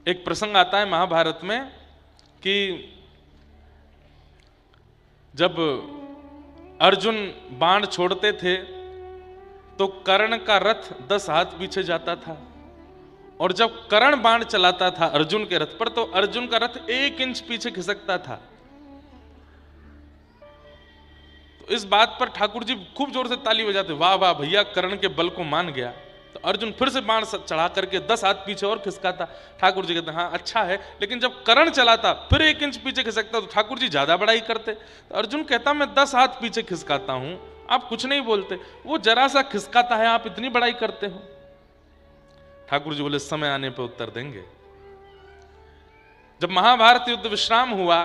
एक प्रसंग आता है महाभारत में कि जब अर्जुन बाण छोड़ते थे तो कर्ण का रथ 10 हाथ पीछे जाता था, और जब कर्ण बाण चलाता था अर्जुन के रथ पर तो अर्जुन का रथ 1 इंच पीछे खिसकता था। तो इस बात पर ठाकुर जी खूब जोर से ताली बजाते, वाह वाह भैया, कर्ण के बल को मान गया। तो अर्जुन फिर से बाण चढ़ा करके 10 हाथ पीछे और खिसकाता। ठाकुर जी कहते हाँ अच्छा है, लेकिन जब कर्ण चलाता फिर 1 इंच पीछे खिसकता तो ठाकुर जी ज्यादा बड़ाई करते। तो अर्जुन कहता मैं 10 हाथ पीछे खिसकाता हूं, आप कुछ नहीं बोलते, वो जरा सा खिसकाता है, आप इतनी बड़ाई करते हो। ठाकुर जी बोले समय आने पर उत्तर देंगे। जब महाभारत युद्ध विश्राम हुआ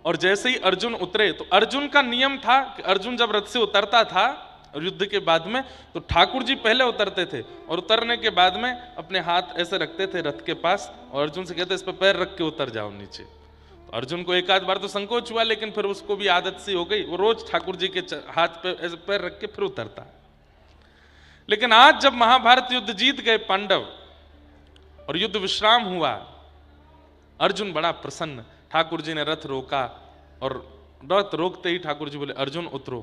और जैसे ही अर्जुन उतरे, तो अर्जुन का नियम था कि अर्जुन जब रथ से उतरता था और युद्ध के बाद में, तो ठाकुर जी पहले उतरते थे और उतरने के बाद में अपने हाथ ऐसे रखते थे रथ के पास और अर्जुन से कहते इस पर पैर रख के उतर जाओ नीचे। तो अर्जुन को एक आध बार तो संकोच हुआ, लेकिन फिर उसको भी आदत सी हो गई, वो रोज ठाकुर जी के हाथ पे ऐसे पैर रख के फिर उतरता। लेकिन आज जब महाभारत युद्ध जीत गए पांडव और युद्ध विश्राम हुआ, अर्जुन बड़ा प्रसन्न। ठाकुर जी ने रथ रोका और रथ रोकते ही ठाकुर जी बोले अर्जुन उतरो।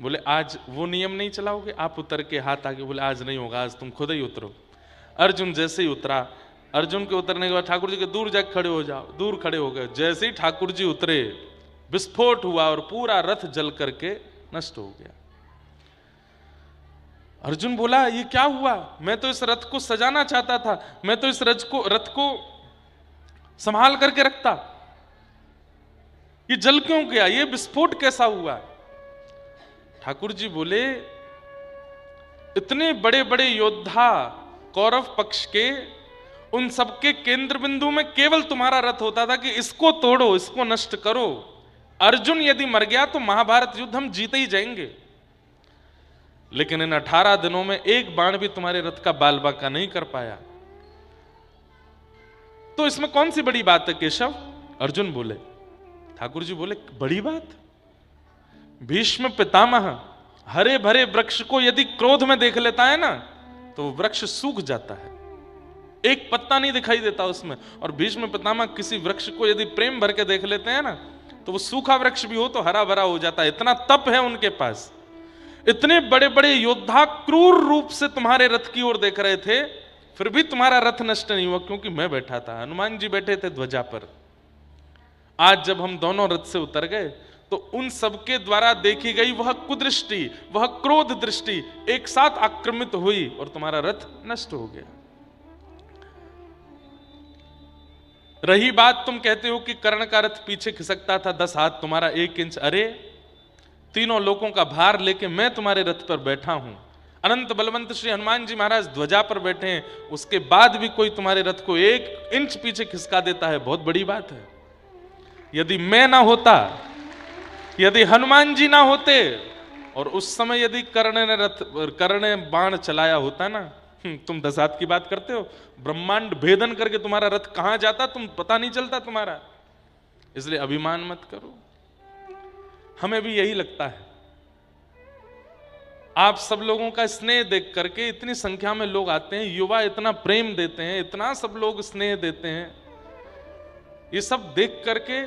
बोले आज वो नियम नहीं चलाओगे, आप उतर के हाथ आगे? बोले आज नहीं होगा, आज तुम खुद ही उतरो। अर्जुन जैसे ही उतरा, अर्जुन के उतरने के बाद ठाकुर जी के दूर जाके खड़े हो जाओ, दूर खड़े हो गए। जैसे ही ठाकुर जी उतरे विस्फोट हुआ और पूरा रथ जल करके नष्ट हो गया। अर्जुन बोला ये क्या हुआ, मैं तो इस रथ को सजाना चाहता था, मैं तो इस रथ को संभाल करके रखता, ये जल क्यों गया, ये विस्फोट कैसा हुआ? ठाकुर जी बोले इतने बड़े बड़े योद्धा कौरव पक्ष के, उन सबके केंद्र बिंदु में केवल तुम्हारा रथ होता था कि इसको तोड़ो, इसको नष्ट करो। अर्जुन यदि मर गया तो महाभारत युद्ध हम जीते ही जाएंगे, लेकिन इन 18 दिनों में एक बाण भी तुम्हारे रथ का बाल बांका नहीं कर पाया, तो इसमें कौन सी बड़ी बात है केशव? अर्जुन बोले। ठाकुर जी बोले बड़ी बात? भीष्म पितामह हरे भरे वृक्ष को यदि क्रोध में देख लेता है ना तो वृक्ष सूख जाता है, एक पत्ता नहीं दिखाई देता उसमें। और भीष्म पितामह किसी वृक्ष को यदि प्रेम भर के देख लेते हैं ना तो वो सूखा वृक्ष भी हो तो हरा भरा हो जाता है, इतना तप है उनके पास। इतने बड़े बड़े योद्धा क्रूर रूप से तुम्हारे रथ की ओर देख रहे थे, फिर भी तुम्हारा रथ नष्ट नहीं हुआ, क्योंकि मैं बैठा था, हनुमान जी बैठे थे ध्वजा पर। आज जब हम दोनों रथ से उतर गए तो उन सबके द्वारा देखी गई वह कुदृष्टि, वह क्रोध दृष्टि एक साथ आक्रमित हुई और तुम्हारा रथ नष्ट हो गया। रही बात तुम कहते हो कि कर्ण का रथ पीछे खिसकता था 10 हाथ, तुम्हारा 1 इंच। अरे तीनों लोगों का भार लेके मैं तुम्हारे रथ पर बैठा हूं, अनंत बलवंत श्री हनुमान जी महाराज ध्वजा पर बैठे हैं, उसके बाद भी कोई तुम्हारे रथ को 1 इंच पीछे खिसका देता है, बहुत बड़ी बात है। यदि मैं ना होता, यदि हनुमान जी ना होते और उस समय यदि कर्ण ने बाण चलाया होता ना, तुम 10 हाथ की बात करते हो, ब्रह्मांड भेदन करके तुम्हारा रथ कहां जाता तुम पता नहीं चलता तुम्हारा। इसलिए अभिमान मत करो। हमें भी यही लगता है, आप सब लोगों का स्नेह देख करके, इतनी संख्या में लोग आते हैं, युवा इतना प्रेम देते हैं, इतना सब लोग स्नेह देते हैं, ये सब देख करके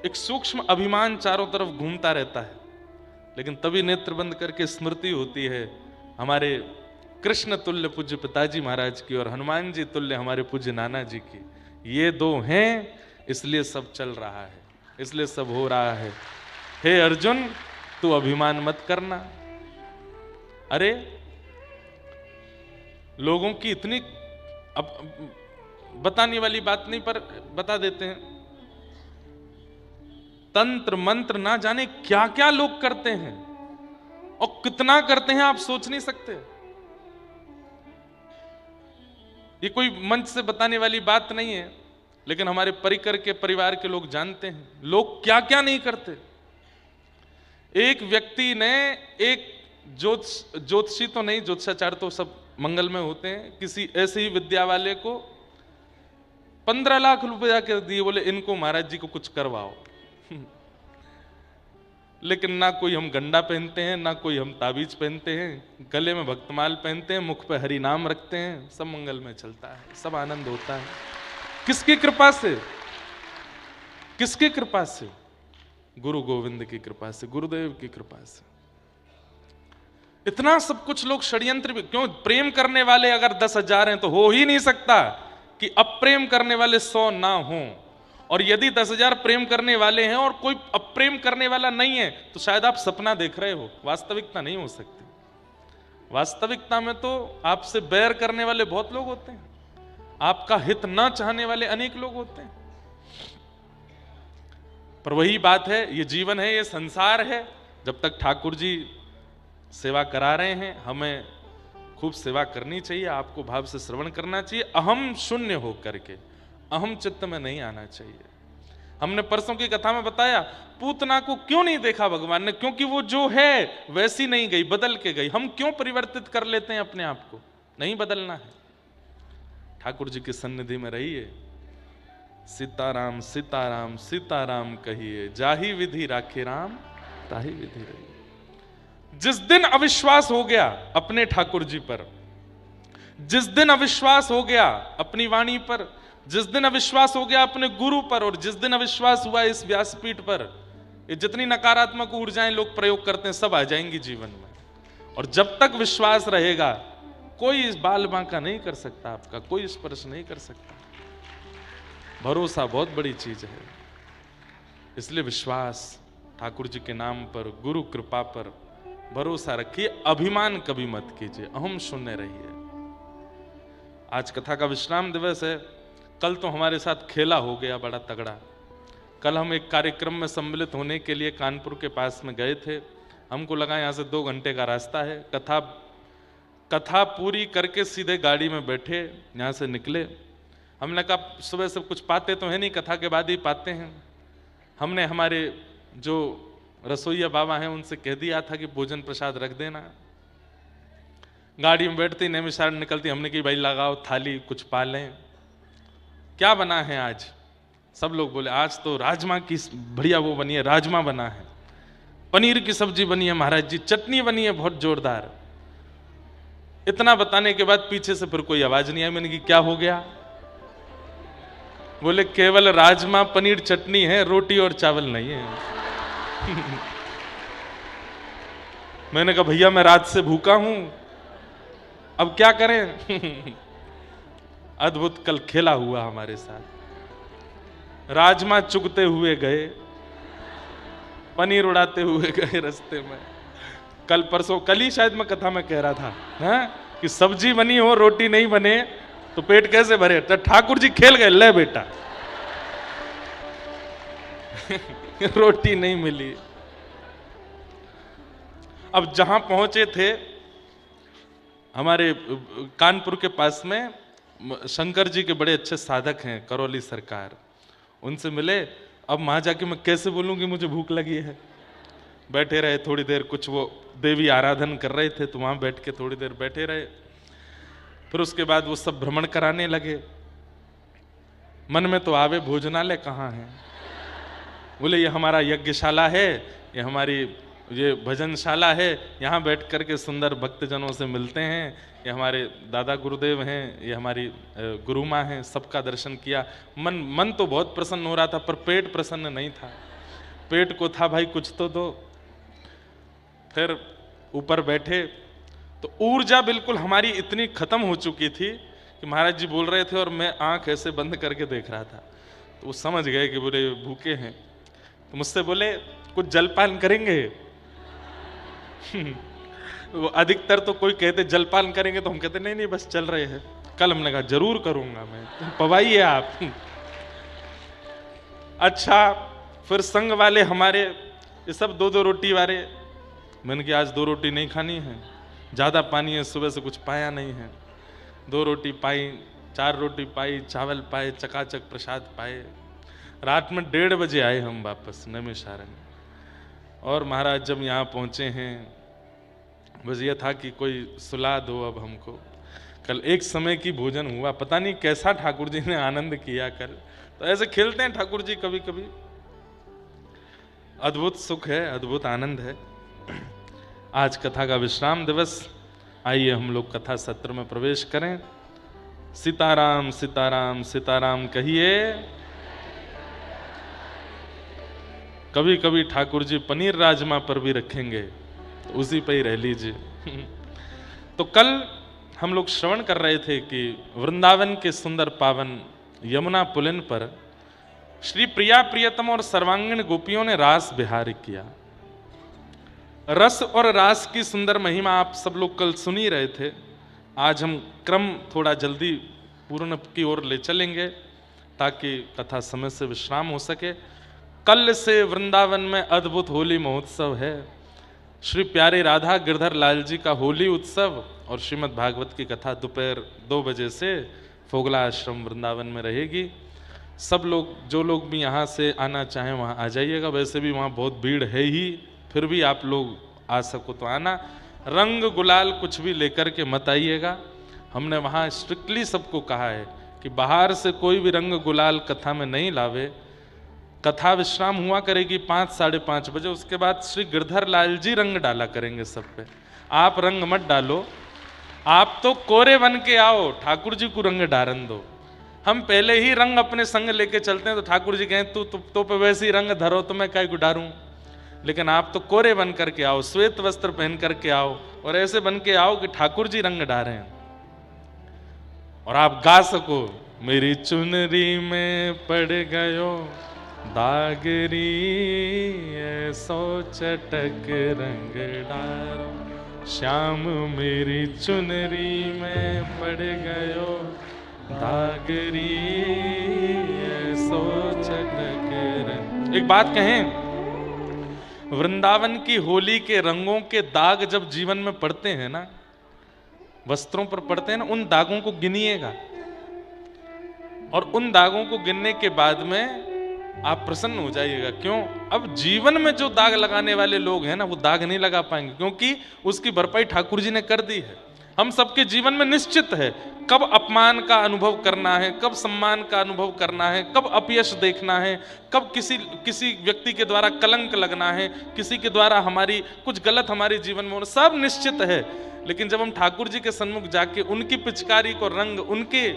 एक सूक्ष्म अभिमान चारों तरफ घूमता रहता है। लेकिन तभी नेत्र बंद करके स्मृति होती है हमारे कृष्ण तुल्य पूज्य पिताजी महाराज की और हनुमान जी तुल्य हमारे पूज्य नाना जी की। ये दो हैं, इसलिए सब चल रहा है, इसलिए सब हो रहा है। हे अर्जुन, तू अभिमान मत करना। अरे लोगों की इतनी, अब बताने वाली बात नहीं पर बता देते हैं, तंत्र मंत्र ना जाने क्या क्या लोग करते हैं और कितना करते हैं, आप सोच नहीं सकते। ये कोई मंच से बताने वाली बात नहीं है, लेकिन हमारे परिकर के परिवार के लोग जानते हैं लोग क्या क्या नहीं करते। एक व्यक्ति ने, एक ज्योतिषी तो नहीं, ज्योतिषाचार्य तो सब मंगल में होते हैं, किसी ऐसे ही विद्या वाले को 15 लाख रुपए जाके दिए, बोले इनको महाराज जी को कुछ करवाओ। लेकिन ना कोई हम गंडा पहनते हैं, ना कोई हम ताबीज पहनते हैं, गले में भक्तमाल पहनते हैं, मुख पे हरि नाम रखते हैं, सब मंगल में चलता है, सब आनंद होता है। किसकी कृपा से? किसकी कृपा से? गुरु गोविंद की कृपा से, गुरुदेव की कृपा से। इतना सब कुछ लोग षड्यंत्र भी क्यों? प्रेम करने वाले अगर 10,000 हैं तो हो ही नहीं सकता कि अप्रेम करने वाले 100 ना हों। और यदि 10,000 प्रेम करने वाले हैं और कोई अप्रेम करने वाला नहीं है, तो शायद आप सपना देख रहे हो, वास्तविकता नहीं हो सकती। वास्तविकता में तो आपसे बैर करने वाले बहुत लोग होते हैं, आपका हित ना चाहने वाले अनेक लोग होते हैं। पर वही बात है, ये जीवन है, ये संसार है। जब तक ठाकुर जी सेवा करा रहे हैं, हमें खूब सेवा करनी चाहिए, आपको भाव से श्रवण करना चाहिए, अहम शून्य हो करके, अहम चित्त में नहीं आना चाहिए। हमने परसों की कथा में बताया, पूतना को क्यों नहीं देखा भगवान ने? क्योंकि वो जो है वैसी नहीं गई, बदल के गई। हम क्यों परिवर्तित कर लेते हैं अपने आप को? नहीं बदलना है। ठाकुर जी की सन्निधि में रहिए, सीताराम सीताराम सीताराम कहिए, जाही विधि राखे राम ताही विधि रहिए। जिस दिन अविश्वास हो गया अपने ठाकुर जी पर, जिस दिन अविश्वास हो गया अपनी वाणी पर, जिस दिन अविश्वास हो गया अपने गुरु पर, और जिस दिन अविश्वास हुआ इस व्यासपीठ पर, ये जितनी नकारात्मक ऊर्जाएं लोग प्रयोग करते हैं सब आ जाएंगी जीवन में। और जब तक विश्वास रहेगा, कोई इस बाल बांका नहीं कर सकता, आपका कोई स्पर्श नहीं कर सकता। भरोसा बहुत बड़ी चीज है। इसलिए विश्वास ठाकुर जी के नाम पर, गुरु कृपा पर भरोसा रखिए, अभिमान कभी मत कीजिए, अहम शून्य रहिए। आज कथा का विश्राम दिवस है। कल तो हमारे साथ खेला हो गया बड़ा तगड़ा। कल हम एक कार्यक्रम में सम्मिलित होने के लिए कानपुर के पास में गए थे। हमको लगा यहाँ से 2 घंटे का रास्ता है। कथा पूरी करके सीधे गाड़ी में बैठे, यहाँ से निकले। हमने कहा सुबह से कुछ पाते तो है नहीं, कथा के बाद ही पाते हैं। हमने हमारे जो रसोईया बाबा हैं उनसे कह दिया था कि भोजन प्रसाद रख देना। गाड़ी में बैठती नैमिषारण्य निकलती, हमने कही भाई लगाओ थाली, कुछ पा लें। क्या बना है आज? सब लोग बोले आज तो राजमा की बढ़िया वो बनी है, राजमा बना है, पनीर की सब्जी बनी है महाराज जी, चटनी बनी है बहुत जोरदार। इतना बताने के बाद पीछे से फिर कोई आवाज नहीं आई। मैंने कहा क्या हो गया? बोले केवल राजमा पनीर चटनी है, रोटी और चावल नहीं है। मैंने कहा भैया मैं रात से भूखा हूं, अब क्या करें? अद्भुत कल खेला हुआ हमारे साथ। राजमा चुगते हुए गए, पनीर उड़ाते हुए गए रास्ते में। कल परसों, कल ही शायद मैं कथा में कह रहा था कि सब्जी बनी हो रोटी नहीं बने तो पेट कैसे भरे? तो ठाकुर जी खेल गए, ले बेटा रोटी नहीं मिली। अब जहां पहुंचे थे, हमारे कानपुर के पास में शंकर जी के बड़े अच्छे साधक हैं, करौली सरकार, उनसे मिले। अब वहां जाके मैं कैसे बोलूं कि मुझे भूख लगी है? बैठे रहे थोड़ी देर, कुछ वो देवी आराधन कर रहे थे तो वहां बैठ के थोड़ी देर बैठे रहे। फिर उसके बाद वो सब भ्रमण कराने लगे। मन में तो आवे भोजनालय कहाँ है? बोले ये हमारा यज्ञशाला है, ये हमारी ये भजनशाला है, यहाँ बैठ करके सुंदर भक्तजनों से मिलते हैं। ये हमारे दादा गुरुदेव हैं, ये हमारी गुरु माँ हैं, सबका दर्शन किया। मन तो बहुत प्रसन्न हो रहा था, पर पेट प्रसन्न नहीं था। पेट को था भाई कुछ तो दो। फिर ऊपर बैठे तो ऊर्जा बिल्कुल हमारी इतनी खत्म हो चुकी थी कि महाराज जी बोल रहे थे और मैं आंख ऐसे बंद करके देख रहा था। तो वो समझ गए कि बोले भूखे हैं। तो मुझसे बोले कुछ जलपान करेंगे? वो अधिकतर तो कोई कहते जलपान करेंगे, तो हम कहते नहीं नहीं बस चल रहे हैं। कल हमने कहा जरूर करूंगा मैं, पवाइए आप। अच्छा, फिर संग वाले हमारे ये सब 2-2 रोटी वाले। मैंने कहा आज 2 रोटी नहीं खानी है, ज़्यादा पानी है, सुबह से कुछ पाया नहीं है। 2 रोटी पाई, 4 रोटी पाई, चावल पाए, चकाचक प्रसाद पाए। रात में 1:30 बजे आए हम वापस नैमिषारण्य। और महाराज जब यहाँ पहुँचे हैं, बस ये था कि कोई सुला दो अब हमको। कल एक समय की भोजन हुआ, पता नहीं कैसा ठाकुर जी ने आनंद किया कल। तो ऐसे खेलते हैं ठाकुर जी कभी कभी। अद्भुत सुख है, अद्भुत आनंद है। आज कथा का विश्राम दिवस। आइए हम लोग कथा सत्र में प्रवेश करें। सीताराम सीताराम सीताराम कहिए। कभी कभी ठाकुर जी पनीर राजमा पर भी रखेंगे, तो उसी पर ही रह लीजिए। तो कल हम लोग श्रवण कर रहे थे कि वृंदावन के सुंदर पावन यमुना पुलिन पर श्री प्रिया प्रियतम और सर्वांगीण गोपियों ने रास विहार किया। रस और रास की सुंदर महिमा आप सब लोग कल सुन ही रहे थे। आज हम क्रम थोड़ा जल्दी पूर्ण की ओर ले चलेंगे ताकि कथा समय से विश्राम हो सके। कल से वृंदावन में अद्भुत होली महोत्सव है। श्री प्यारे राधा गिरधर लाल जी का होली उत्सव और श्रीमद् भागवत की कथा दोपहर 2 बजे से फोगला आश्रम वृंदावन में रहेगी। सब लोग, जो लोग भी यहाँ से आना चाहें वहाँ आ जाइएगा। वैसे भी वहाँ बहुत भीड़ है ही, फिर भी आप लोग आ सको तो आना। रंग गुलाल कुछ भी लेकर के मत आइएगा। हमने वहाँ स्ट्रिक्टली सबको कहा है कि बाहर से कोई भी रंग गुलाल कथा में नहीं लावे। कथा विश्राम हुआ करेगी 5 साढ़े 5 बजे। उसके बाद श्री गिरधर लाल जी रंग डाला करेंगे सब पे। आप रंग मत डालो, आप तो कोरे बन के आओ, ठाकुर जी को रंग डारन दो। हम पहले ही रंग अपने संग लेके चलते हैं, तो ठाकुर जी कहें तू तो पे वैसे ही रंग धरो, तो मैं काय को डारूं। लेकिन आप तो कोरे बन करके आओ, श्वेत वस्त्र पहन करके आओ और ऐसे बन के आओ कि ठाकुर जी रंग डारें और आप गा सको। मेरी चुनरी में पड़ गयो दागरी, ऐसो चटक रंग डारो, श्याम मेरी चुनरी में पड़ गयो दागरी, ऐसो चटक रंग। एक बात कहें, वृंदावन की होली के रंगों के दाग जब जीवन में पड़ते हैं ना, वस्त्रों पर पड़ते हैं ना, उन दागों को गिनिएगा और उन दागों को गिनने के बाद में आप प्रसन्न हो जाइएगा। क्यों? अब जीवन में जो दाग लगाने वाले लोग हैं ना, वो दाग नहीं लगा पाएंगे, क्योंकि उसकी भरपाई ठाकुर जी ने कर दी है। हम सबके जीवन में निश्चित है कब अपमान का अनुभव करना है, कब सम्मान का अनुभव करना है, कब अपयश देखना है, कब किसी व्यक्ति के द्वारा कलंक लगना है, किसी के द्वारा हमारी कुछ गलत हमारे जीवन में होना, सब निश्चित है। लेकिन जब हम ठाकुर जी के सन्मुख जाके उनकी पिचकारी को रंग, उनके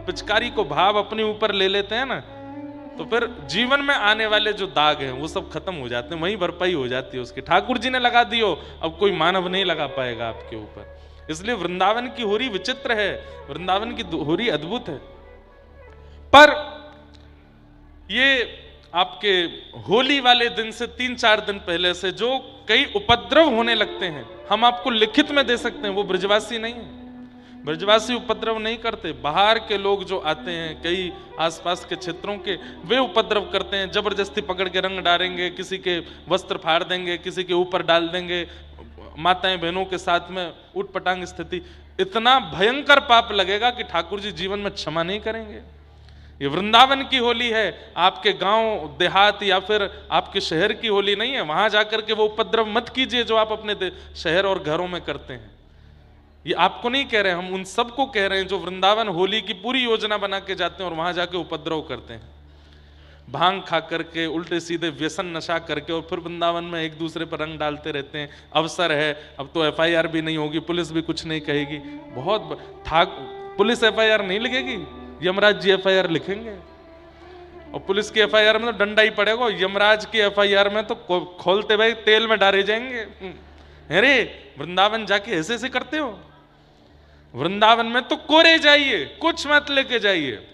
पिचकारी को भाव अपने ऊपर ले लेते हैं ना, तो फिर जीवन में आने वाले जो दाग हैं वो सब खत्म हो जाते हैं, वहीं भरपाई हो जाती है उसकी। ठाकुर जी ने लगा दियो, अब कोई मानव नहीं लगा पाएगा आपके ऊपर। इसलिए वृंदावन की होरी विचित्र है, वृंदावन की होरी अद्भुत है। पर ये आपके होली वाले दिन से 3-4 दिन पहले से जो कई उपद्रव होने लगते हैं, हम आपको लिखित में दे सकते हैं। वो ब्रजवासी नहीं है, ब्रजवासी उपद्रव नहीं करते। बाहर के लोग जो आते हैं कई आसपास के क्षेत्रों के, वे उपद्रव करते हैं। जबरदस्ती पकड़ के रंग डालेंगे, किसी के वस्त्र फाड़ देंगे, किसी के ऊपर डाल देंगे, माताएं बहनों के साथ में उटपटांग स्थिति। इतना भयंकर पाप लगेगा कि ठाकुर जी जीवन में क्षमा नहीं करेंगे। ये वृंदावन की होली है, आपके गांव देहात या फिर आपके शहर की होली नहीं है। वहां जाकर के वो उपद्रव मत कीजिए जो आप अपने शहर और घरों में करते हैं। ये आपको नहीं कह रहे, हम उन सबको कह रहे हैं जो वृंदावन होली की पूरी योजना बना के जाते हैं और वहां जाके उपद्रव करते हैं, भांग खा करके, उल्टे सीधे व्यसन नशा करके, और फिर वृंदावन में एक दूसरे पर रंग डालते रहते हैं। अवसर है, अब तो FIR भी नहीं होगी, पुलिस भी कुछ नहीं कहेगी। बहुत पुलिस FIR नहीं लिखेगी, यमराज जी FIR लिखेंगे। और पुलिस की FIR में तो डंडा ही पड़ेगा, यमराज की FIR में तो खोलते भाई तेल में डाले जाएंगे। अरे वृंदावन जाके ऐसे ऐसे करते हो? वृंदावन में तो कोरे जाइए, कुछ मत लेके जाइए।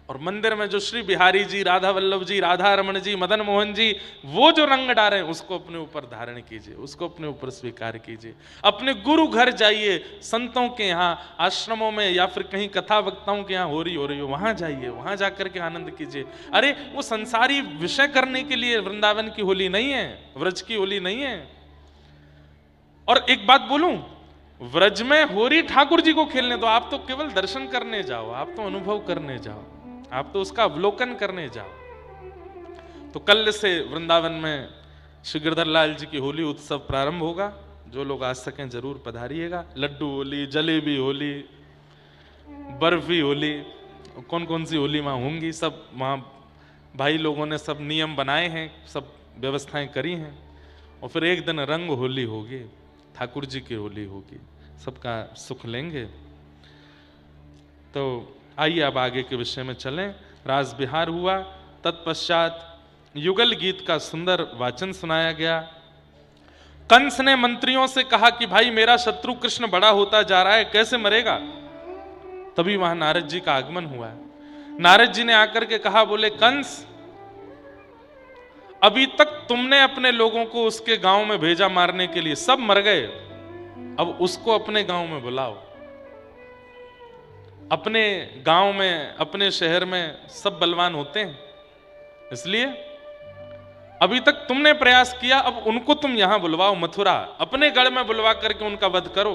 और मंदिर में जो श्री बिहारी जी, राधा वल्लभ जी, राधा रमन जी, मदन मोहन जी, वो जो रंग डाले हैं उसको अपने ऊपर धारण कीजिए, उसको अपने ऊपर स्वीकार कीजिए। अपने गुरु घर जाइए, संतों के यहाँ, आश्रमों में या फिर कहीं कथा वक्ताओं के यहाँ हो रही हो, वहां जाइए, वहां जाकर के आनंद कीजिए। अरे वो संसारी विषय करने के लिए वृंदावन की होली नहीं है, व्रज की होली नहीं है। और एक बात बोलूं, व्रज में होरी ठाकुर जी को खेलने दो। आप तो केवल दर्शन करने जाओ, आप तो अनुभव करने जाओ, आप तो उसका अवलोकन करने जाओ। तो कल से वृंदावन में श्री गिरधर लाल जी की होली उत्सव प्रारंभ होगा। जो लोग आ सकें जरूर पधारिएगा। लड्डू होली, जलेबी होली, बर्फी होली, कौन कौन सी होली वहाँ होंगी, सब वहाँ भाई लोगों ने सब नियम बनाए हैं, सब व्यवस्थाएं करी हैं, और फिर एक दिन रंग होली होगी, ठाकुर जी की होली होगी, सबका सुख लेंगे। तो आइए अब आगे के विषय में चलें। रास विहार हुआ, तत्पश्चात युगल गीत का सुंदर वाचन सुनाया गया। कंस ने मंत्रियों से कहा कि भाई मेरा शत्रु कृष्ण बड़ा होता जा रहा है, कैसे मरेगा? तभी वहां नारद जी का आगमन हुआ है। नारद जी ने आकर के कहा, बोले कंस, अभी तक तुमने अपने लोगों को उसके गांव में भेजा मारने के लिए, सब मर गए, अब उसको अपने गांव में बुलाओ। अपने गांव में, अपने शहर में सब बलवान होते हैं, इसलिए अभी तक तुमने प्रयास किया, अब उनको तुम यहां बुलवाओ, मथुरा, अपने गढ़ में बुलवा करके उनका वध करो।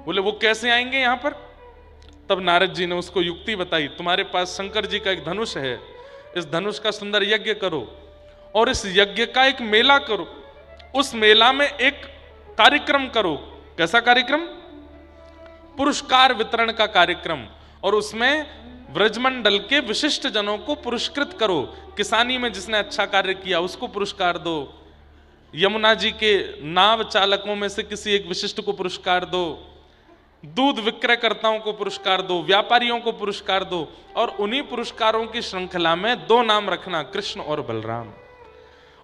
बोले वो कैसे आएंगे यहां पर? तब नारद जी ने उसको युक्ति बताई, तुम्हारे पास शंकर जी का एक धनुष है, इस धनुष का सुंदर यज्ञ करो और इस यज्ञ का एक मेला करो, उस मेला में एक कार्यक्रम करो। कैसा कार्यक्रम? पुरस्कार वितरण का कार्यक्रम, और उसमें व्रजमंडल के विशिष्ट जनों को पुरस्कृत करो। किसानी में जिसने अच्छा कार्य किया उसको पुरस्कार दो, यमुना जी के नाव चालकों में से किसी एक विशिष्ट को पुरस्कार दो, दूध विक्रयकर्ताओं को पुरस्कार दो, व्यापारियों को पुरस्कार दो, और उन्हीं पुरस्कारों की श्रृंखला में दो नाम रखना, कृष्ण और बलराम।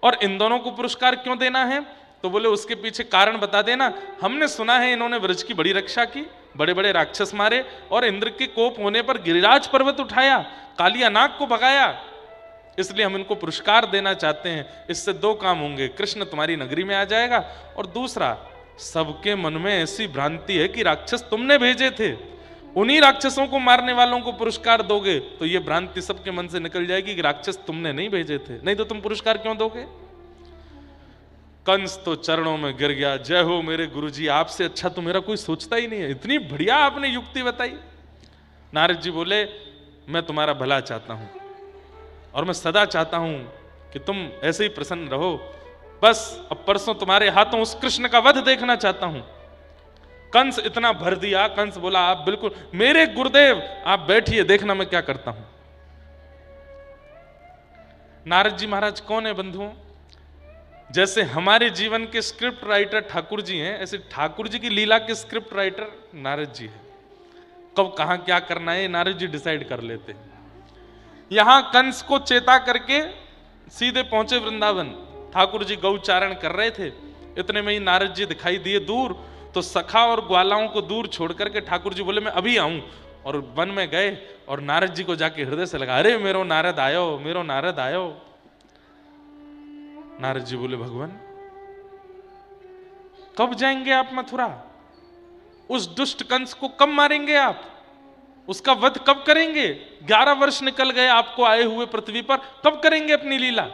और इन दोनों को पुरस्कार क्यों देना है? तो बोले उसके पीछे कारण बता देना। हमने सुना है इन्होंने व्रज की बड़ी रक्षा की, बड़े बड़े राक्षस मारे, और इंद्र के कोप होने पर गिरिराज पर्वत उठाया, कालिया नाग को भगाया, इसलिए हम इनको पुरस्कार देना चाहते हैं। इससे दो काम होंगे, कृष्ण तुम्हारी नगरी में आ जाएगा, और दूसरा, सबके मन में ऐसी भ्रांति है कि राक्षस तुमने भेजे थे, उन्हीं राक्षसों को मारने वालों को पुरस्कार दोगे तो ये भ्रांति सबके मन से निकल जाएगी कि राक्षस तुमने नहीं भेजे थे, नहीं तो तुम पुरस्कार क्यों दोगे? कंस तो चरणों में गिर गया, जय हो मेरे गुरुजी, आपसे अच्छा तो मेरा कोई सोचता ही नहीं है, इतनी बढ़िया आपने युक्ति बताई। नारद जी बोले, मैं तुम्हारा भला चाहता हूं और मैं सदा चाहता हूं कि तुम ऐसे ही प्रसन्न रहो, बस अब परसों तुम्हारे हाथों उस कृष्ण का वध देखना चाहता हूं। कंस इतना भर दिया, कंस बोला, आप बिल्कुल मेरे गुरुदेव, आप बैठिए, देखना मैं क्या करता हूं। नारद जी महाराज कौन है बंधुओं? जैसे हमारे जीवन के स्क्रिप्ट राइटर ठाकुर जी हैं, ऐसे ठाकुर जी की लीला के स्क्रिप्ट राइटर नारद जी हैं। कब कहां क्या करना है नारद जी डिसाइड कर लेते हैं। यहां कंस को चेता करके सीधे पहुंचे वृंदावन। ठाकुर जी गौचारण कर रहे थे, इतने में ही नारद जी दिखाई दिए दूर, तो सखा और ग्वालाओं को दूर छोड़ करके ठाकुर जी बोले मैं अभी आऊं, और वन में गए और नारद जी को जाके हृदय से लगा, अरे मेरो नारद आयो, मेरो नारद आयो। नारद जी बोले, भगवान कब जाएंगे आप मथुरा? उस दुष्ट कंस को कब मारेंगे आप? उसका वध कब करेंगे? 11 वर्ष निकल गए आपको आए हुए पृथ्वी पर, कब करेंगे अपनी लीला?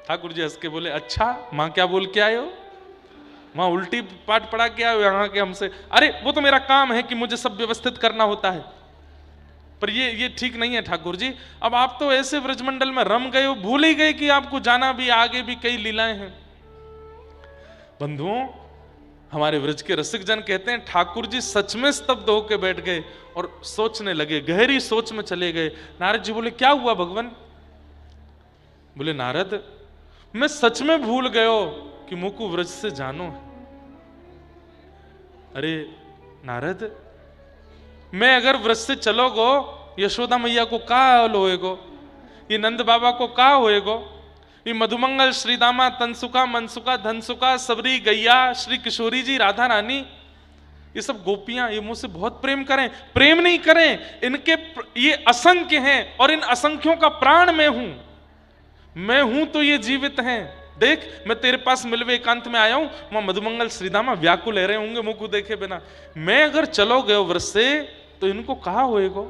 ठाकुर जी हंस के बोले, अच्छा मां क्या बोल के आए हो? वहां उल्टी पाठ पढ़ा के आए हो यहाँ के हमसे? अरे वो तो मेरा काम है कि मुझे सब व्यवस्थित करना होता है, पर ये ठीक नहीं है ठाकुर जी। अब आप तो ऐसे व्रजमंडल में रम गए हो, भूल ही गए कि आपको जाना भी, आगे भी कई लीलाएं हैं। बंधुओं, हमारे व्रज के रसिक जन कहते हैं ठाकुर जी सच में स्तब्ध होकर बैठ गए और सोचने लगे, गहरी सोच में चले गए। नारद जी बोले, क्या हुआ भगवान? बोले, नारद मैं सच में भूल गयो कि मुकु व्रज से जानो है। अरे नारद, मैं अगर व्रज से चलोगो, यशोदा मैया को का हाल होएगो, ये नंद बाबा को का होएगो, ये मधुमंगल श्रीदामा तनसुका मनसुका धनसुका सबरी गैया श्री किशोरी जी राधा रानी, ये सब गोपियां, ये मुझसे बहुत प्रेम करें, प्रेम नहीं करें, इनके ये असंख्य हैं और इन असंख्यों का प्राण मैं हूं तो ये जीवित हैं। देख मैं तेरे पास मिलवे एकांत में आया हूं, वहां मधुमंगल श्रीदामा व्याकुल रह रहे होंगे मुंह को देखे बिना, मैं अगर चलो गए व्रज से तो इनको कहा होएगो?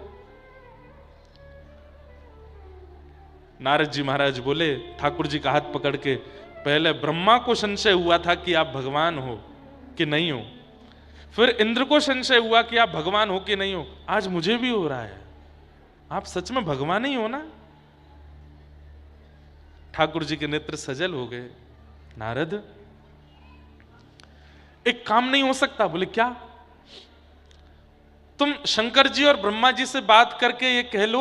नारद जी महाराज बोले ठाकुर जी का हाथ पकड़ के, पहले ब्रह्मा को संशय हुआ था कि आप भगवान हो कि नहीं हो, फिर इंद्र को संशय हुआ कि आप भगवान हो कि नहीं हो, आज मुझे भी हो रहा है, आप सच में भगवान ही हो ना? ठाकुर जी के नेत्र सजल हो गए। नारद एक काम नहीं हो सकता? बोले क्या? तुम शंकर जी और ब्रह्मा जी से बात करके ये कह लो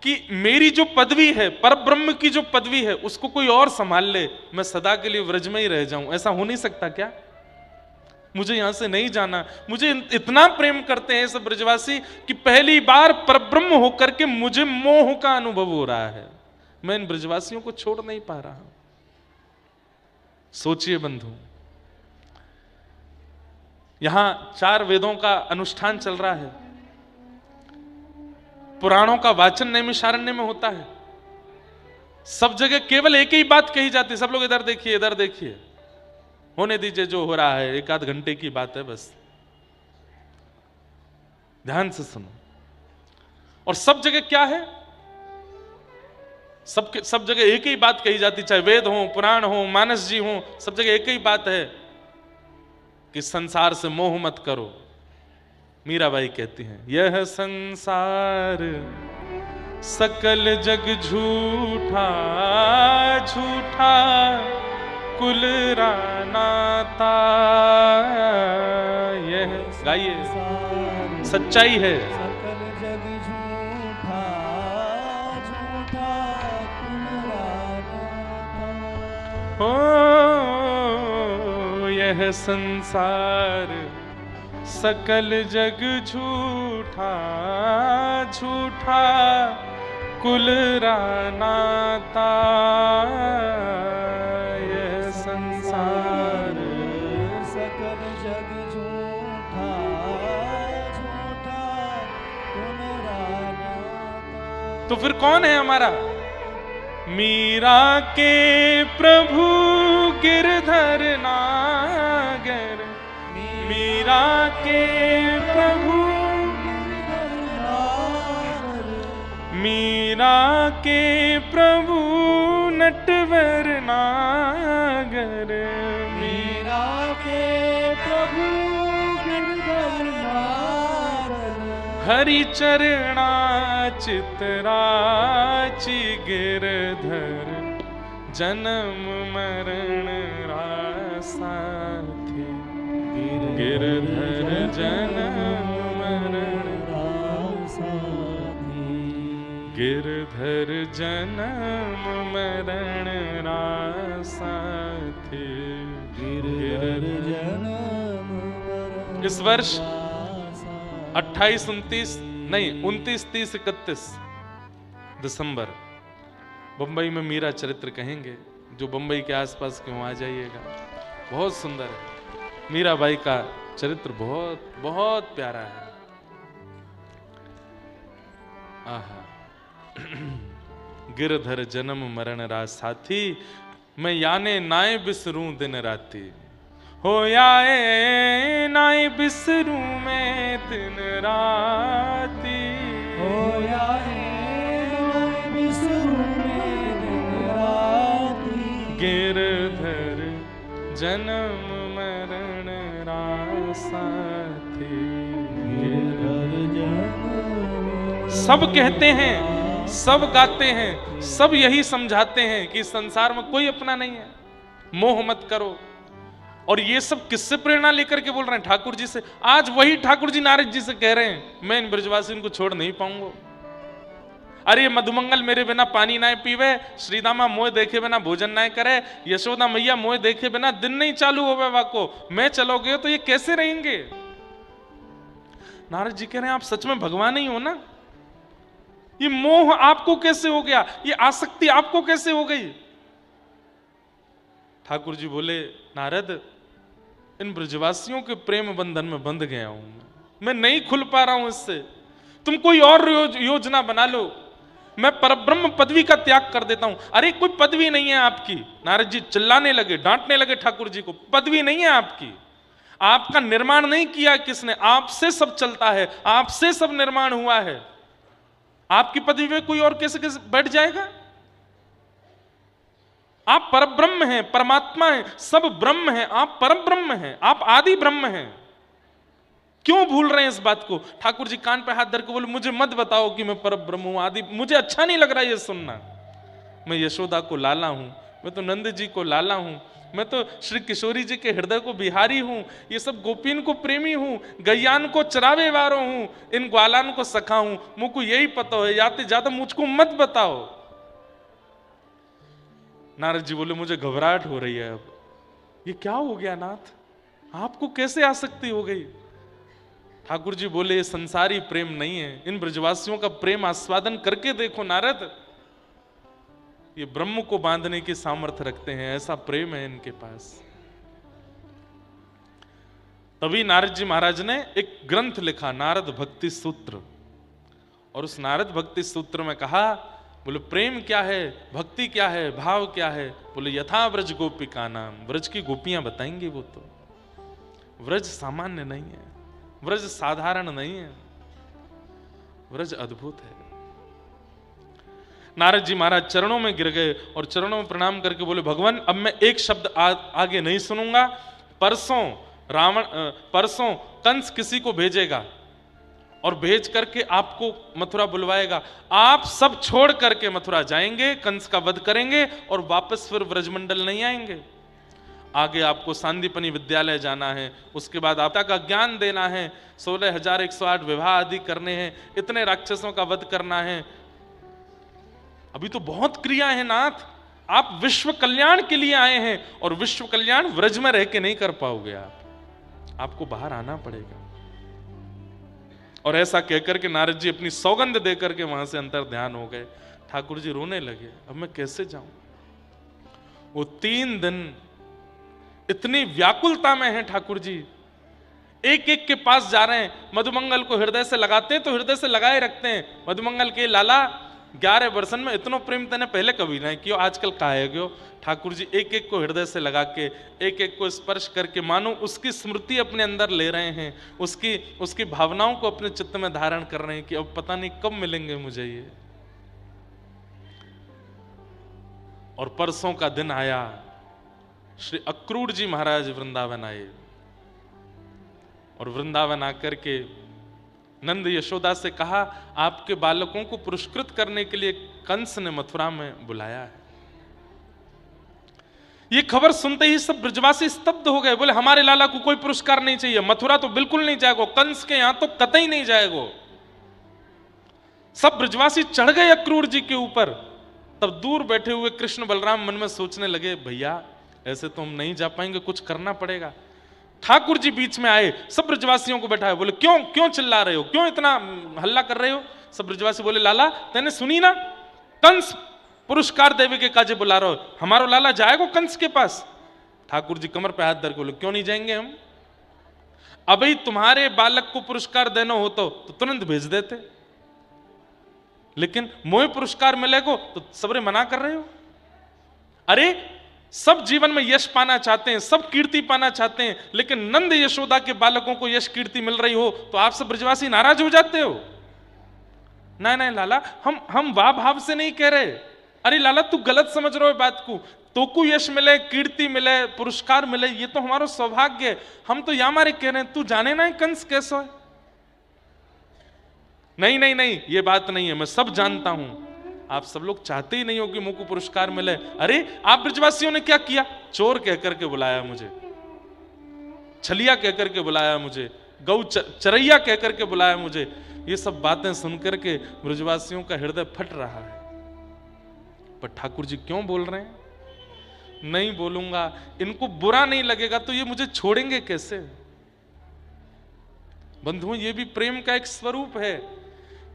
कि मेरी जो पदवी है, परब्रह्म की जो पदवी है, उसको कोई और संभाल ले, मैं सदा के लिए व्रज में ही रह जाऊं। ऐसा हो नहीं सकता क्या? मुझे यहां से नहीं जाना। मुझे इतना प्रेम करते हैं सब ब्रजवासी कि पहली बार परब्रह्म होकर के मुझे मोह का अनुभव हो रहा है। मैं इन ब्रजवासियों को छोड़ नहीं पा रहा हूं। सोचिए बंधु, यहां 4 वेदों का अनुष्ठान चल रहा है, पुराणों का वाचन नैमिषारण्य में होता है, सब जगह केवल एक ही बात कही जाती है, सब लोग इधर देखिए, इधर देखिए, होने दीजिए जो हो रहा है, 1 आध घंटे की बात है बस, ध्यान से सुनो। और सब जगह क्या है? सब जगह एक ही बात कही जाती, चाहे वेद हो, पुराण हो, मानस जी हो, सब जगह एक ही बात है कि संसार से मोह मत करो। मीराबाई कहती हैं, यह संसार सकल जग झूठा, झूठा कुल रानाता। यह गाइए, सच्चाई है। सकल जग झूठा, झूठा कुल रानाता। हो यह संसार सकल जग झूठा, झूठा कुल रानाता। यह संसार सकल जग झूठा, झूठा कुल रानाता। तो फिर कौन है हमारा? मीरा के प्रभु गिरधर नागर, मीरा के प्रभु, मीरा के प्रभु नटवर नागर, मीरा के प्रभु गिरधर नागर। हरि चरणा चितराची गिरधर जन्म मरण रासाथी। गिरधर जन्म मरण रासाथी। गिरधर जन्म मरण रासाथी। गिरधर जन्म मरण। इस वर्ष 28, 29 नहीं 29, 30, 31 दिसंबर बंबई में मीरा चरित्र कहेंगे। जो बंबई के आसपास के वहां आ जाइएगा, बहुत सुंदर है। मीराबाई का चरित्र बहुत बहुत प्यारा है। आहा गिरधर जन्म मरण रात साथी, मैं याने नाय बिसरूं दिन राती। हो याए नाय बिसरूं मैं दिन राती। हो याए नाय बिसरूं मैं दिन राती। गिरधर जन्म मरण रासाथी। गिरधर जन्म। सब कहते हैं, सब गाते हैं, सब यही समझाते हैं कि संसार में कोई अपना नहीं है, मोह मत करो। और ये सब किससे प्रेरणा लेकर के बोल रहे हैं? ठाकुर जी से। आज वही ठाकुर जी नारद जी से कह रहे हैं, मैं इन ब्रजवासियों को छोड़ नहीं पाऊंगा। अरे मधुमंगल मेरे बिना पानी ना पीवे, श्रीदामा मोह देखे बिना भोजन ना करे, यशोदा मैया मोह देखे बिना दिन नहीं चालू होवे वाको, मैं चलोगे तो ये कैसे रहेंगे? नारद जी कह रहे हैं, आप सच में भगवान ही हो ना? ये मोह आपको कैसे हो गया? ये आसक्ति आपको कैसे हो गई? ठाकुर जी बोले, नारद इन ब्रजवासियों के प्रेम बंधन में बंध गया हूं मैं नहीं खुल पा रहा हूं इससे। तुम कोई और योजना बना लो, मैं परब्रह्म पदवी का त्याग कर देता हूं। अरे कोई पदवी नहीं है आपकी। नारद जी चिल्लाने लगे, डांटने लगे ठाकुर जी को, पदवी नहीं है आपकी, आपका निर्माण नहीं किया किसने, आपसे सब चलता है, आपसे सब निर्माण हुआ है। आपकी पदवी में कोई और कैसे कैसे बैठ जाएगा? आप परब्रह्म हैं, परमात्मा हैं, सब ब्रह्म हैं, आप परब्रह्म हैं, आप आदि ब्रह्म हैं। क्यों भूल रहे हैं इस बात को? ठाकुर जी कान पे हाथ धर के बोले, मुझे मत बताओ कि मैं परब्रह्म हूं, आदि, मुझे अच्छा नहीं लग रहा ये सुनना। मैं यशोदा को लाला हूं, मैं तो नंद जी को लाला हूं, मैं तो श्री किशोरी जी के हृदय को बिहारी हूं, ये सब गोपीन को प्रेमी हूं, गैयान को चरावे वारो हूं, इन ग्वालान को सखा हूं, मुझको यही पता है, याते ज्यादा मुझको मत बताओ। नारद जी बोले मुझे घबराहट हो रही है, अब ये क्या हो गया नाथ, आपको कैसे आसक्ति हो गई? ठाकुर जी बोले ये संसारी प्रेम नहीं है, इन ब्रजवासियों का प्रेम आस्वादन करके देखो नारद, ये ब्रह्म को बांधने की सामर्थ्य रखते हैं, ऐसा प्रेम है इनके पास। तभी नारद जी महाराज ने एक ग्रंथ लिखा, नारद भक्ति सूत्र, और उस नारद भक्ति सूत्र में कहा, बोले प्रेम क्या है, भक्ति क्या है, भाव क्या है? बोले यथा व्रज गोपिका नाम, व्रज की गोपियां बताएंगी वो तो। व्रज सामान्य नहीं है, व्रज साधारण नहीं है, व्रज अद्भुत है। नारद जी महाराज चरणों में गिर गए और चरणों में प्रणाम करके बोले भगवान अब मैं एक शब्द आगे नहीं सुनूंगा। परसों कंस किसी को भेजेगा और भेज करके आपको मथुरा बुलवाएगा, आप सब छोड़ करके मथुरा जाएंगे, कंस का वध करेंगे और वापस फिर ब्रजमंडल नहीं आएंगे। आगे आपको सांदीपनी विद्यालय जाना है, उसके बाद आपदा का ज्ञान देना है, 16,108 विवाह आदि करने हैं, इतने राक्षसों का वध करना है। अभी तो बहुत क्रिया है नाथ, आप विश्व कल्याण के लिए आए हैं और विश्व कल्याण व्रज में रह के नहीं कर पाओगे, आपको बाहर आना पड़ेगा। और ऐसा कहकर के नारद जी अपनी सौगंध देकर के वहां से अंतर ध्यान हो गए। ठाकुर जी रोने लगे, अब मैं कैसे जाऊं? वो 3 दिन इतनी व्याकुलता में है ठाकुर जी, एक एक के पास जा रहे हैं, मधुमंगल को हृदय से लगाते हैं तो हृदय से लगाए रखते हैं। मधुमंगल के लाला 11 वर्षन में इतना प्रेम तने पहले कभी नहीं किया, आजकल काहे गयो? ठाकुर जी एक एक को हृदय से लगा के, एक एक को स्पर्श करके, मानो उसकी स्मृति अपने अंदर ले रहे हैं, उसकी भावनाओं को अपने चित्त में धारण कर रहे हैं कि अब पता नहीं कब मिलेंगे मुझे ये। और परसों का दिन आया, श्री अक्रूर जी महाराज वृंदावन आए और वृंदावन आकर के नंद यशोदा से कहा आपके बालकों को पुरस्कृत करने के लिए कंस ने मथुरा में बुलाया है। ये खबर सुनते ही सब ब्रजवासी स्तब्ध हो गए, बोले हमारे लाला को कोई पुरस्कार नहीं चाहिए, मथुरा तो बिल्कुल नहीं जाएगा, कंस के यहां तो कतई नहीं जाएगा। सब ब्रजवासी चढ़ गए अक्रूर जी के ऊपर। तब दूर बैठे हुए कृष्ण बलराम मन में सोचने लगे, भैया ऐसे तो हम नहीं जा पाएंगे, कुछ करना पड़ेगा। ठाकुर जी बीच में आए, सब ब्रजवासियों को बैठाए, बोले क्यों क्यों चिल्ला रहे हो, क्यों इतना हल्ला कर रहे हो? सब ब्रजवासी बोले लाला तेने सुनी ना, कंस पुरस्कार देवे के काजे बुला रहे हो, हमारो लाला जाएगा कंस के पास? ठाकुर जी कमर पे हाथ धर के बोले क्यों नहीं जाएंगे हम, अभी तुम्हारे बालक को पुरस्कार देना हो तो तुरंत भेज देते, लेकिन मोहे पुरस्कार मिलेगा तो सबरे मना कर रहे हो। अरे सब जीवन में यश पाना चाहते हैं, सब कीर्ति पाना चाहते हैं, लेकिन नंद यशोदा के बालकों को यश कीर्ति मिल रही हो तो आप सब ब्रजवासी नाराज हो जाते हो। नहीं नहीं लाला, हम वाह भाव से नहीं कह रहे। अरे लाला तू गलत समझ रहे हो बात को, तो को यश मिले, कीर्ति मिले, पुरस्कार मिले, ये तो हमारा सौभाग्य है, हम तो या मारे कह रहे हैं, तू जाने ना कंस कैसा है। नहीं नहीं नहीं, ये बात नहीं है, मैं सब जानता हूं, आप सब लोग चाहते ही नहीं हो कि मुझ को पुरस्कार मिले। अरे आप ब्रजवासियों ने क्या किया, चोर कहकर के बुलाया मुझे, छलिया कहकर के बुलाया मुझे, गौ चरैया कहकर के बुलाया मुझे। ये सब बातें सुनकर के ब्रजवासियों का हृदय फट रहा है। पर ठाकुर जी क्यों बोल रहे हैं? नहीं बोलूंगा, इनको बुरा नहीं लगेगा तो ये मुझे छोड़ेंगे कैसे? बंधुओं, ये भी प्रेम का एक स्वरूप है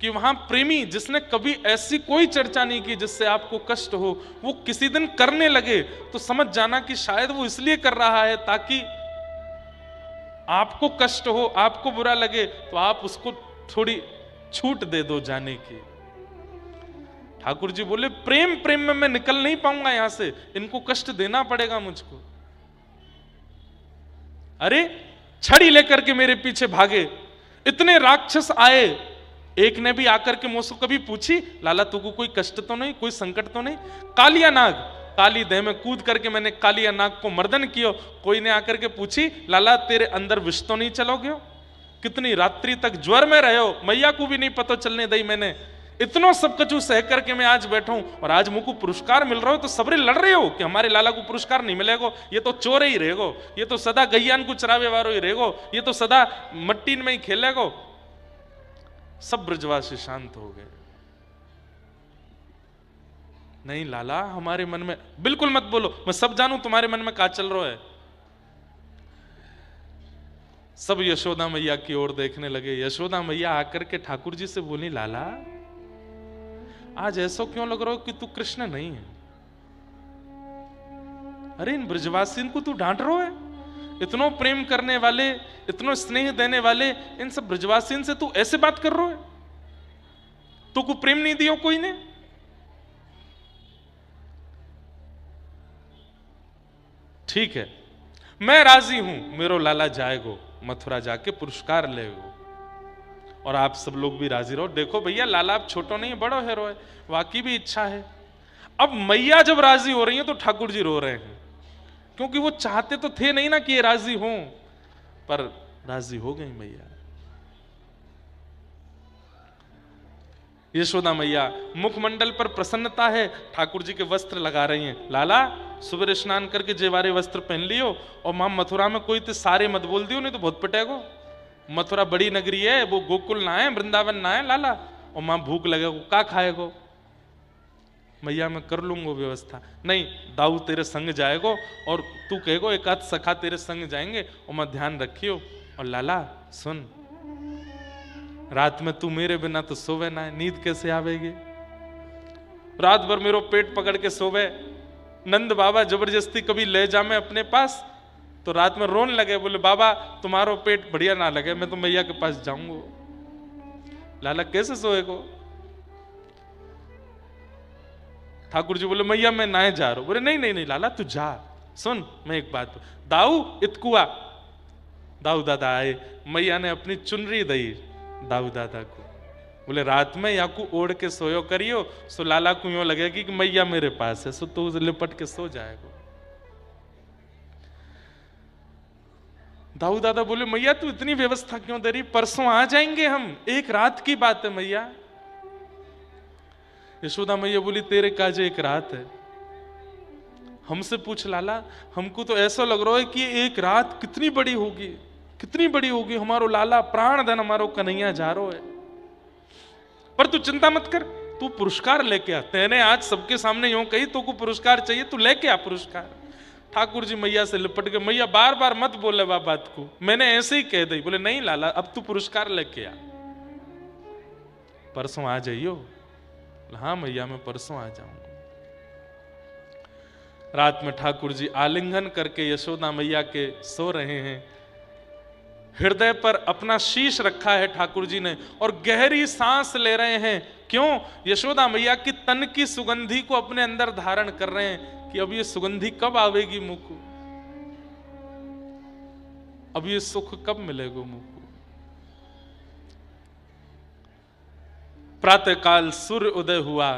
कि वहां प्रेमी जिसने कभी ऐसी कोई चर्चा नहीं की जिससे आपको कष्ट हो, वो किसी दिन करने लगे तो समझ जाना कि शायद वो इसलिए कर रहा है ताकि आपको कष्ट हो, आपको बुरा लगे तो आप उसको थोड़ी छूट दे दो जाने की। ठाकुर जी बोले प्रेम प्रेम में मैं निकल नहीं पाऊंगा यहां से, इनको कष्ट देना पड़ेगा मुझको। अरे छड़ी लेकर के मेरे पीछे भागे, इतने राक्षस आए, एक ने भी आकर के मुझसे कभी पूछी लाला तुमको कोई कष्ट तो नहीं, कोई संकट तो नहीं? कालिया नाग, काली देह में कूद करके मैंने कालिया नाग को मर्दन किया, कोई ने आकर के पूछी लाला तेरे अंदर विष तो नहीं चलोगे? कितनी रात्रि तक ज्वर में रहे हो, मैया को भी नहीं पता चलने दी मैंने, इतना सब कछु सह करके मैं आज बैठा हूं और आज मुझको पुरस्कार मिल रहा हो तो सबरे लड़ रहे हो कि हमारे लाला को पुरस्कार नहीं मिलेगा, ये तो चोर ही रहेगो, ये तो सदा गैयान को चरावे वारो ही रहेगो, ये तो सदा मट्टी में ही खेलेगो। सब ब्रजवासी शांत हो गए। नहीं लाला, हमारे मन में बिल्कुल मत बोलो, मैं सब जानू तुम्हारे मन में क्या चल रहा है। सब यशोदा मैया की ओर देखने लगे। यशोदा मैया आकर के ठाकुर जी से बोली, लाला आज ऐसा क्यों लग रहा हो कि तू कृष्ण नहीं है? अरे इन ब्रजवासी को तू डांट रहा है? इतनो प्रेम करने वाले, इतनो स्नेह देने वाले इन सब ब्रजवासी से तू ऐसे बात कर रहा है? तू को प्रेम नहीं दियो कोई ने? ठीक है, मैं राजी हूं, मेरो लाला जाएगो मथुरा जाके पुरस्कार लेगो और आप सब लोग भी राजी रहो। देखो भैया, लाला आप छोटो नहीं बड़ो हीरो है, वाकई भी इच्छा है। अब मैया जब राजी हो रही है तो ठाकुर जी रो रहे हैं, क्योंकि वो चाहते तो थे नहीं ना कि ये राजी हों, पर राजी हो गई मैया। यशोदा मैया मुखमंडल पर प्रसन्नता है, ठाकुर जी के वस्त्र लगा रही हैं। लाला सुबह स्नान करके जेवारे वस्त्र पहन लियो और मां मथुरा में कोई तो सारे मत बोल दियो, नहीं तो बहुत पिटेगो। मथुरा बड़ी नगरी है, वो गोकुल ना है, वृंदावन ना है लाला, और मां भूख लगेगो, का खाएगो? मैया मैं कर लूंगो व्यवस्था। नहीं, दाऊ तेरे संग जाएगो और तू कहेगो एक आध सखा तेरे संग जाएंगे और मैं ध्यान रखियो। और लाला सुन, रात में तू मेरे बिना तो सोवे ना है, नींद कैसे आवेगी? रात भर मेरो पेट पकड़ के सोवे। नंद बाबा जबरदस्ती कभी ले जा मैं अपने पास तो रात में रोने लगे, बोले बाबा तुम्हारो पेट बढ़िया ना लगे, मैं तो मैया के पास जाऊंगा। लाला कैसे सोएगो? ठाकुर जी बोले मैया मैं ना जा रहा हूं। बोले नहीं नहीं नहीं लाला तू जा। सुन मैं एक बात, दाऊ इतकुआ। दाऊ दादा आए, मैया ने अपनी चुनरी दी दाऊ दादा को, बोले रात में या को ओढ़ के सोयो करियो, सो लाला को यूं लगेगी कि मैया मेरे पास है, सो तू लिपट के सो जाएगा। दाऊ दादा बोले मैया तू इतनी व्यवस्था क्यों दे रही? परसों आ जाएंगे हम, एक रात की बात है मैया। यशोदा मैया बोली तेरे काजे एक रात है, हमसे पूछ लाला। हमको तो ऐसा लग रहा है कि एक रात कितनी बड़ी होगी, कितनी बड़ी होगी। हमारो लाला प्राण धन हमारो कन्हैया जा रहा है। पर तू चिंता मत कर, तू पुरस्कार लेके आ। तेने आज सबके सामने यूं कही तो को पुरस्कार चाहिए, तू लेके आ पुरस्कार। ठाकुर जी मैया से लिपट के, मैया बार बार मत बोले वह बात को, मैंने ऐसे ही कह दी। बोले नहीं लाला अब तू पुरस्कार लेके आ, परसों आ जाइयो। हाँ मैया मैं परसों आ जाऊंगा। रात में ठाकुर जी आलिंगन करके यशोदा मैया के सो रहे हैं। हृदय पर अपना शीश रखा है ठाकुर जी ने और गहरी सांस ले रहे हैं। क्यों? यशोदा मैया की तन की सुगंधी को अपने अंदर धारण कर रहे हैं कि अब ये सुगंधी कब आवेगी मुंह को, अब ये सुख कब मिलेगा मुंह को। प्रातःकाल सूर्य उदय हुआ,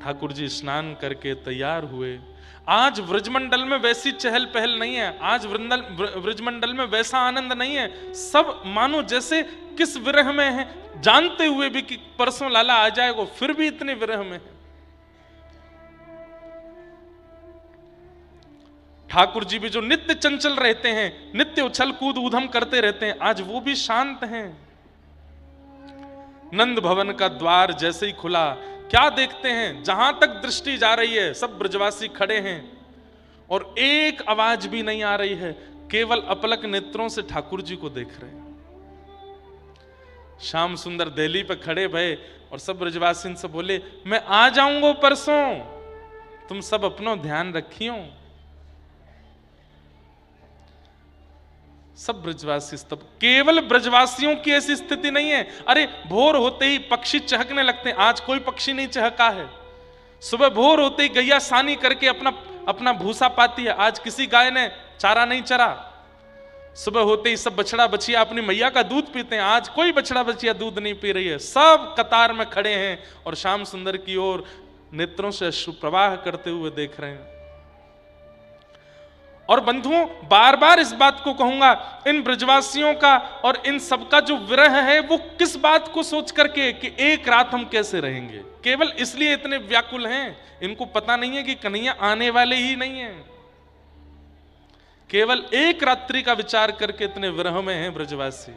ठाकुर जी स्नान करके तैयार हुए। आज व्रजमंडल में वैसी चहल पहल नहीं है, आज व्रजमंडल में वैसा आनंद नहीं है। सब मानो जैसे किस विरह में है, जानते हुए भी कि परसों लाला आ जाएगा, फिर भी इतने विरह में है। ठाकुर जी भी जो नित्य चंचल रहते हैं, नित्य उछल कूद ऊधम करते रहते हैं, आज वो भी शांत हैं। नंद भवन का द्वार जैसे ही खुला, क्या देखते हैं? जहां तक दृष्टि जा रही है सब ब्रजवासी खड़े हैं और एक आवाज भी नहीं आ रही है, केवल अपलक नेत्रों से ठाकुर जी को देख रहे हैं। श्याम सुंदर देहली पे खड़े भये और सब ब्रजवासी से बोले मैं आ जाऊंगा परसों, तुम सब अपनो ध्यान रखियो। सब ब्रजवासी स्तब्ध। केवल ब्रजवासियों की ऐसी स्थिति नहीं है। अरे भोर होते ही पक्षी चहकने लगते हैं, आज कोई पक्षी नहीं चहका है। सुबह भोर होते ही गैया सानी करके अपना भूसा पाती है, आज किसी गाय ने चारा नहीं चरा। सुबह होते ही सब बछड़ा बछिया अपनी मैया का दूध पीते हैं, आज कोई बछड़ा बछिया दूध नहीं पी रही है। सब कतार में खड़े हैं और श्याम सुंदर की ओर नेत्रों से अश्रु प्रवाह करते हुए देख रहे हैं। और बंधुओं, बार बार इस बात को कहूंगा, इन ब्रजवासियों का और इन सबका जो विरह है वो किस बात को सोच करके कि एक रात हम कैसे रहेंगे, केवल इसलिए इतने व्याकुल हैं। इनको पता नहीं है कि कन्हैया आने वाले ही नहीं है। केवल एक रात्रि का विचार करके इतने विरह में हैं ब्रजवासी।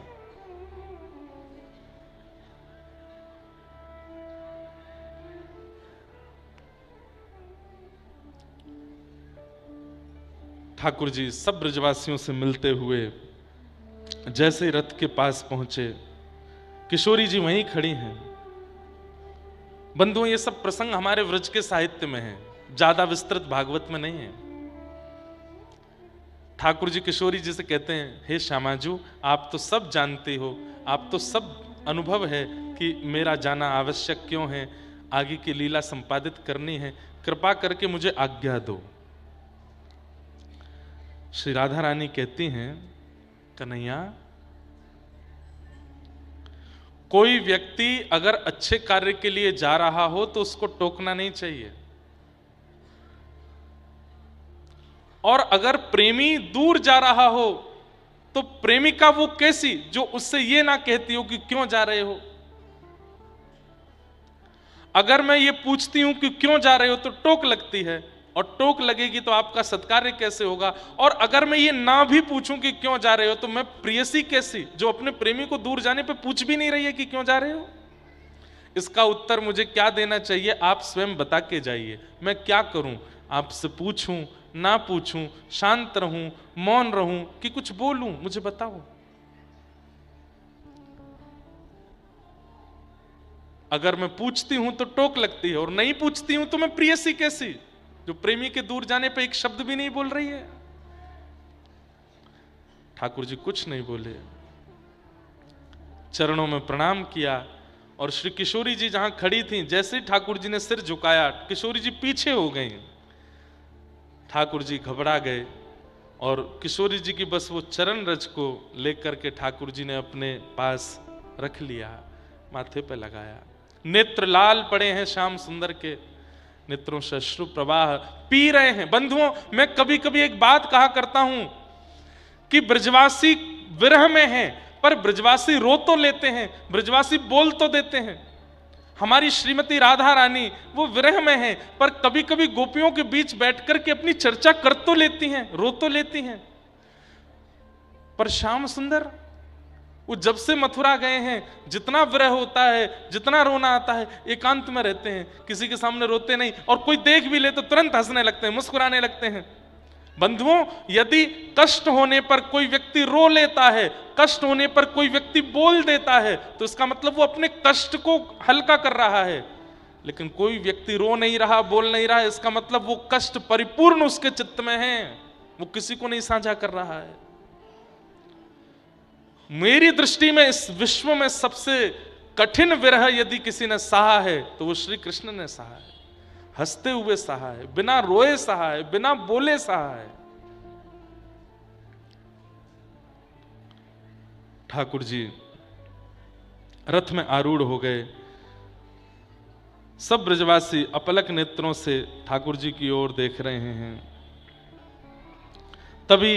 ठाकुर जी सब ब्रजवासियों से मिलते हुए जैसे रथ के पास पहुंचे, किशोरी जी वहीं खड़ी हैं। बंधुओं, ये सब प्रसंग हमारे व्रज के साहित्य में है, ज्यादा विस्तृत भागवत में नहीं है। ठाकुर जी किशोरी जी से कहते हैं, हे श्यामाजू, आप तो सब जानते हो, आप तो सब अनुभव है कि मेरा जाना आवश्यक क्यों है, आगे की लीला संपादित करनी है, कृपा करके मुझे आज्ञा दो। श्री राधा रानी कहती हैं, कन्हैया, कोई व्यक्ति अगर अच्छे कार्य के लिए जा रहा हो तो उसको टोकना नहीं चाहिए, और अगर प्रेमी दूर जा रहा हो तो प्रेमिका वो कैसी जो उससे ये ना कहती हो कि क्यों जा रहे हो। अगर मैं ये पूछती हूं कि क्यों जा रहे हो तो टोक लगती है, और टोक लगेगी तो आपका सत्कार्य कैसे होगा। और अगर मैं ये ना भी पूछूं कि क्यों जा रहे हो तो मैं प्रेयसी कैसी जो अपने प्रेमी को दूर जाने पे पूछ भी नहीं रही है कि क्यों जा रहे हो। इसका उत्तर मुझे क्या देना चाहिए, आप स्वयं बता के जाइए। मैं क्या करूं, आपसे पूछूं ना पूछूं, शांत रहूं, मौन रहूं कि कुछ बोलूं, मुझे बताओ। अगर मैं पूछती हूं तो टोक लगती है, और नहीं पूछती हूं तो मैं प्रेयसी कैसी जो प्रेमी के दूर जाने पे एक शब्द भी नहीं बोल रही है। ठाकुर जी कुछ नहीं बोले, चरणों में प्रणाम किया, और श्री किशोरी जी जहां खड़ी थी, जैसे ही ठाकुर जी ने सिर झुकाया, किशोरी जी पीछे हो गई। ठाकुर जी घबरा गए, और किशोरी जी की बस वो चरण रज को लेकर के ठाकुर जी ने अपने पास रख लिया, माथे पे लगाया। नेत्र लाल पड़े हैं श्याम सुंदर के, नेत्रों से अश्रु प्रवाह पी रहे हैं। बंधुओं, मैं कभी कभी एक बात कहा करता हूं कि ब्रजवासी विरह में हैं, पर ब्रजवासी रो तो लेते हैं, ब्रजवासी बोल तो देते हैं। हमारी श्रीमती राधा रानी वो विरह में है, पर कभी कभी गोपियों के बीच बैठ करके अपनी चर्चा कर तो लेती हैं, रो तो लेती हैं। पर श्याम सुंदर वो जब से मथुरा गए हैं, जितना विरह होता है, जितना रोना आता है, एकांत में रहते हैं, किसी के सामने रोते नहीं, और कोई देख भी ले तो तुरंत हंसने लगते हैं, मुस्कुराने लगते हैं। बंधुओं, यदि कष्ट होने पर कोई व्यक्ति रो लेता है, कष्ट होने पर कोई व्यक्ति बोल देता है, तो इसका मतलब वो अपने कष्ट को हल्का कर रहा है। लेकिन कोई व्यक्ति रो नहीं रहा, बोल नहीं रहा, इसका मतलब वो कष्ट परिपूर्ण उसके चित्त में है, वो किसी को नहीं साझा कर रहा है। मेरी दृष्टि में इस विश्व में सबसे कठिन विरह यदि किसी ने सहा है तो वो श्री कृष्ण ने सहा है, हंसते हुए सहा है, बिना रोए सहा है, बिना बोले सहा है। ठाकुर जी रथ में आरूढ़ हो गए, सब ब्रजवासी अपलक नेत्रों से ठाकुर जी की ओर देख रहे हैं। तभी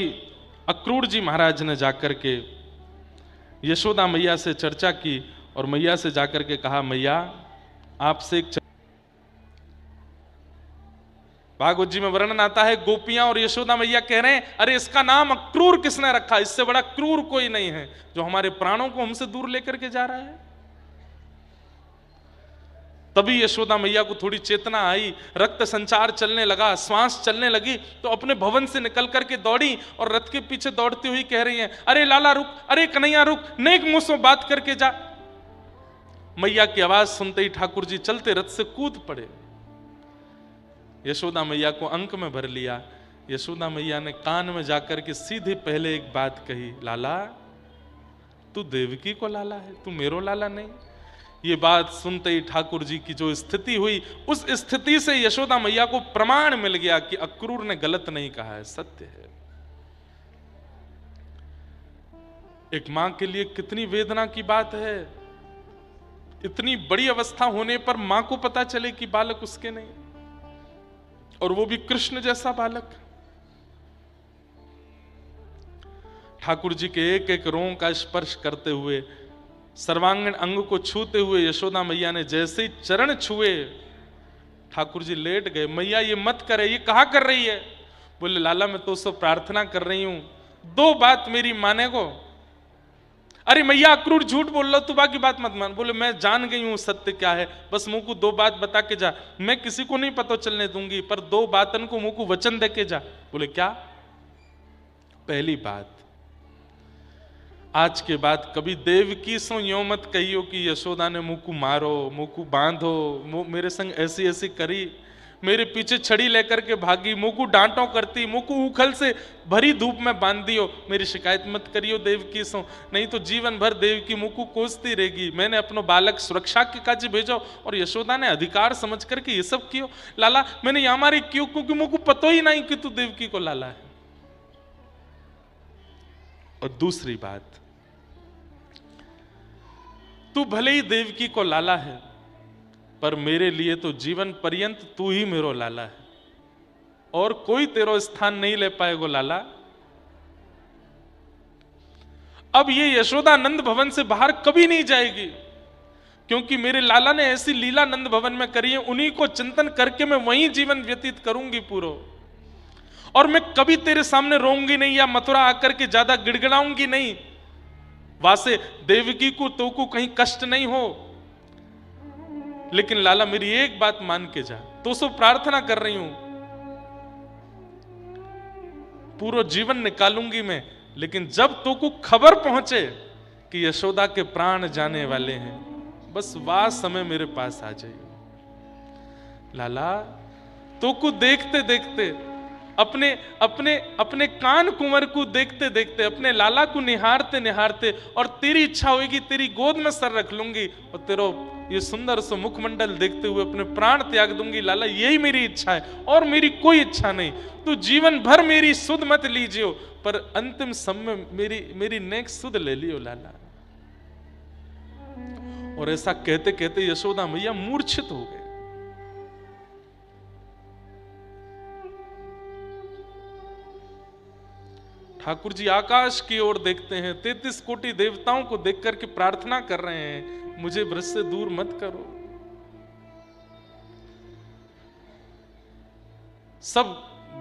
अक्रूर जी महाराज ने जाकर के यशोदा मैया से चर्चा की, और मैया से जाकर के कहा, मैया आपसे एक भागवत जी में वर्णन आता है, गोपियां और यशोदा मैया कह रहे हैं, अरे इसका नाम अक्रूर किसने रखा, इससे बड़ा क्रूर कोई नहीं है जो हमारे प्राणों को हमसे दूर लेकर के जा रहा है। तभी यशोदा मैया को थोड़ी चेतना आई, रक्त संचार चलने लगा, श्वास चलने लगी, तो अपने भवन से निकल करके दौड़ी और रथ के पीछे दौड़ती हुई कह रही हैं, अरे लाला रुक, अरे कन्हैया रुक, नेक मुंह से बात करके जा। मैया की आवाज सुनते ही ठाकुर जी चलते रथ से कूद पड़े, यशोदा मैया को अंक में भर लिया। यशोदा मैया ने कान में जाकर के सीधे पहले एक बात कही, लाला तू देवकी को लाला है, तू मेरो लाला नहीं। ये बात सुनते ही ठाकुर जी की जो स्थिति हुई, उस स्थिति से यशोदा मैया को प्रमाण मिल गया कि अक्रूर ने गलत नहीं कहा है, सत्य है। एक मां के लिए कितनी वेदना की बात है, इतनी बड़ी अवस्था होने पर मां को पता चले कि बालक उसके नहीं, और वो भी कृष्ण जैसा बालक। ठाकुर जी के एक एक रों का स्पर्श करते हुए, सर्वांगीण अंग को छूते हुए यशोदा मैया ने जैसे ही चरण छुए, ठाकुर जी लेट गए। मैया ये मत करे, ये कहा कर रही है? बोले लाला मैं तो उससे प्रार्थना कर रही हूं, दो बात मेरी माने को। अरे मैया अक्रूर झूठ बोल लो, तू बाकी बात मत मान। बोले मैं जान गई हूं सत्य क्या है, बस मुंह को दो बात बता के जा, मैं किसी को नहीं पता चलने दूंगी, पर दो बातन को मुंह को वचन दे के जा। बोले क्या? पहली बात, आज के बाद कभी देवकी सो यो मत कहियो कि यशोदा ने मुंह को मारो, मुंह को बांधो, मेरे संग ऐसी ऐसी करी, मेरे पीछे छड़ी लेकर के भागी, मुंह को डांटो करती, मुंह को उखल से भरी धूप में बांध दियो, मेरी शिकायत मत करियो देवकी सो, नहीं तो जीवन भर देवकी मुंह को कोसती रहेगी। मैंने अपनो बालक सुरक्षा के काज भेजो और यशोदा ने अधिकार समझ करके ये सब कियो। लाला मैंने यहाँ मारी क्यों? क्योंकि मुंह को पतो ही नहीं कि तू देवकी को लाला है। और दूसरी बात, तू भले ही देवकी को लाला है, पर मेरे लिए तो जीवन पर्यंत तू ही मेरो लाला है, और कोई तेरो स्थान नहीं ले पाएगो लाला। अब ये यशोदा नंद भवन से बाहर कभी नहीं जाएगी, क्योंकि मेरे लाला ने ऐसी लीला नंद भवन में करी है, उन्हीं को चिंतन करके मैं वहीं जीवन व्यतीत करूंगी पूरा। और मैं कभी तेरे सामने रोऊंगी नहीं या मथुरा आकर के ज्यादा गिड़गिड़ाऊंगी नहीं, वासे देवकी को तो को कहीं कष्ट नहीं हो। लेकिन लाला मेरी एक बात मान के जा, तो सो प्रार्थना कर रही हूं, पूरा जीवन निकालूंगी मैं, लेकिन जब तो को खबर पहुंचे कि यशोदा के प्राण जाने वाले हैं, बस वह समय मेरे पास आ जाइए। लाला तो को देखते देखते, अपने अपने अपने कान कुंवर को देखते देखते, अपने लाला को निहारते निहारते, और तेरी इच्छा होगी तेरी गोद में सर रख लूंगी और तेरो ये सुंदर सा मुखमंडल देखते हुए अपने प्राण त्याग दूंगी। लाला यही मेरी इच्छा है और मेरी कोई इच्छा नहीं। तू जीवन भर मेरी सुध मत लीजियो, पर अंतिम समय मेरी नेक सुध ले लियो लाला। और ऐसा कहते कहते यशोदा मैया मूर्छित हो गए। ठाकुर जी आकाश की ओर देखते हैं, 33 कोटि देवताओं को देख करके प्रार्थना कर रहे हैं, मुझे ब्रज से दूर मत करो। सब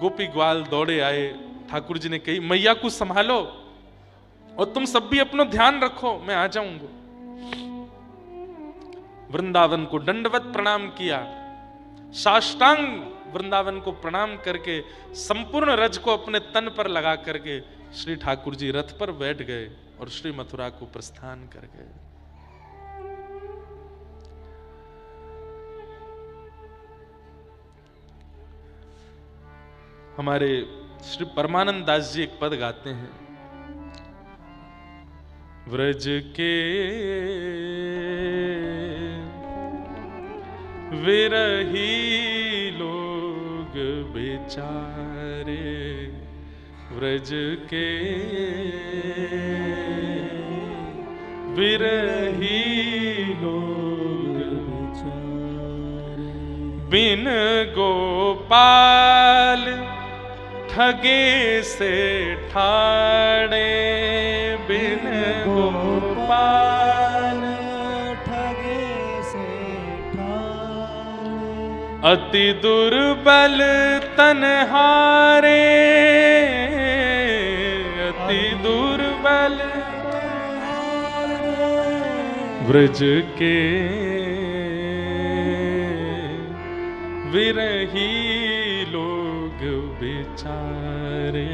गोपी ग्वाल दौड़े आए, ठाकुर जी ने कही मैया को संभालो और तुम सब भी अपना ध्यान रखो, मैं आ जाऊंगा। वृंदावन को दंडवत प्रणाम किया, साष्टांग वृंदावन को प्रणाम करके संपूर्ण रज को अपने तन पर लगा करके श्री ठाकुर जी रथ पर बैठ गए और श्री मथुरा को प्रस्थान कर गए। हमारे श्री परमानंद दास जी एक पद गाते हैं, व्रज के विरही लोग बेचारे, व्रज के विरही लोग बेचारे, बिन गोपाल ठगे से ठाणे, बिन गोपाल अति दुर्बल तनहारे, अति दुर्बल व्रज के विरही लोग बेचारे,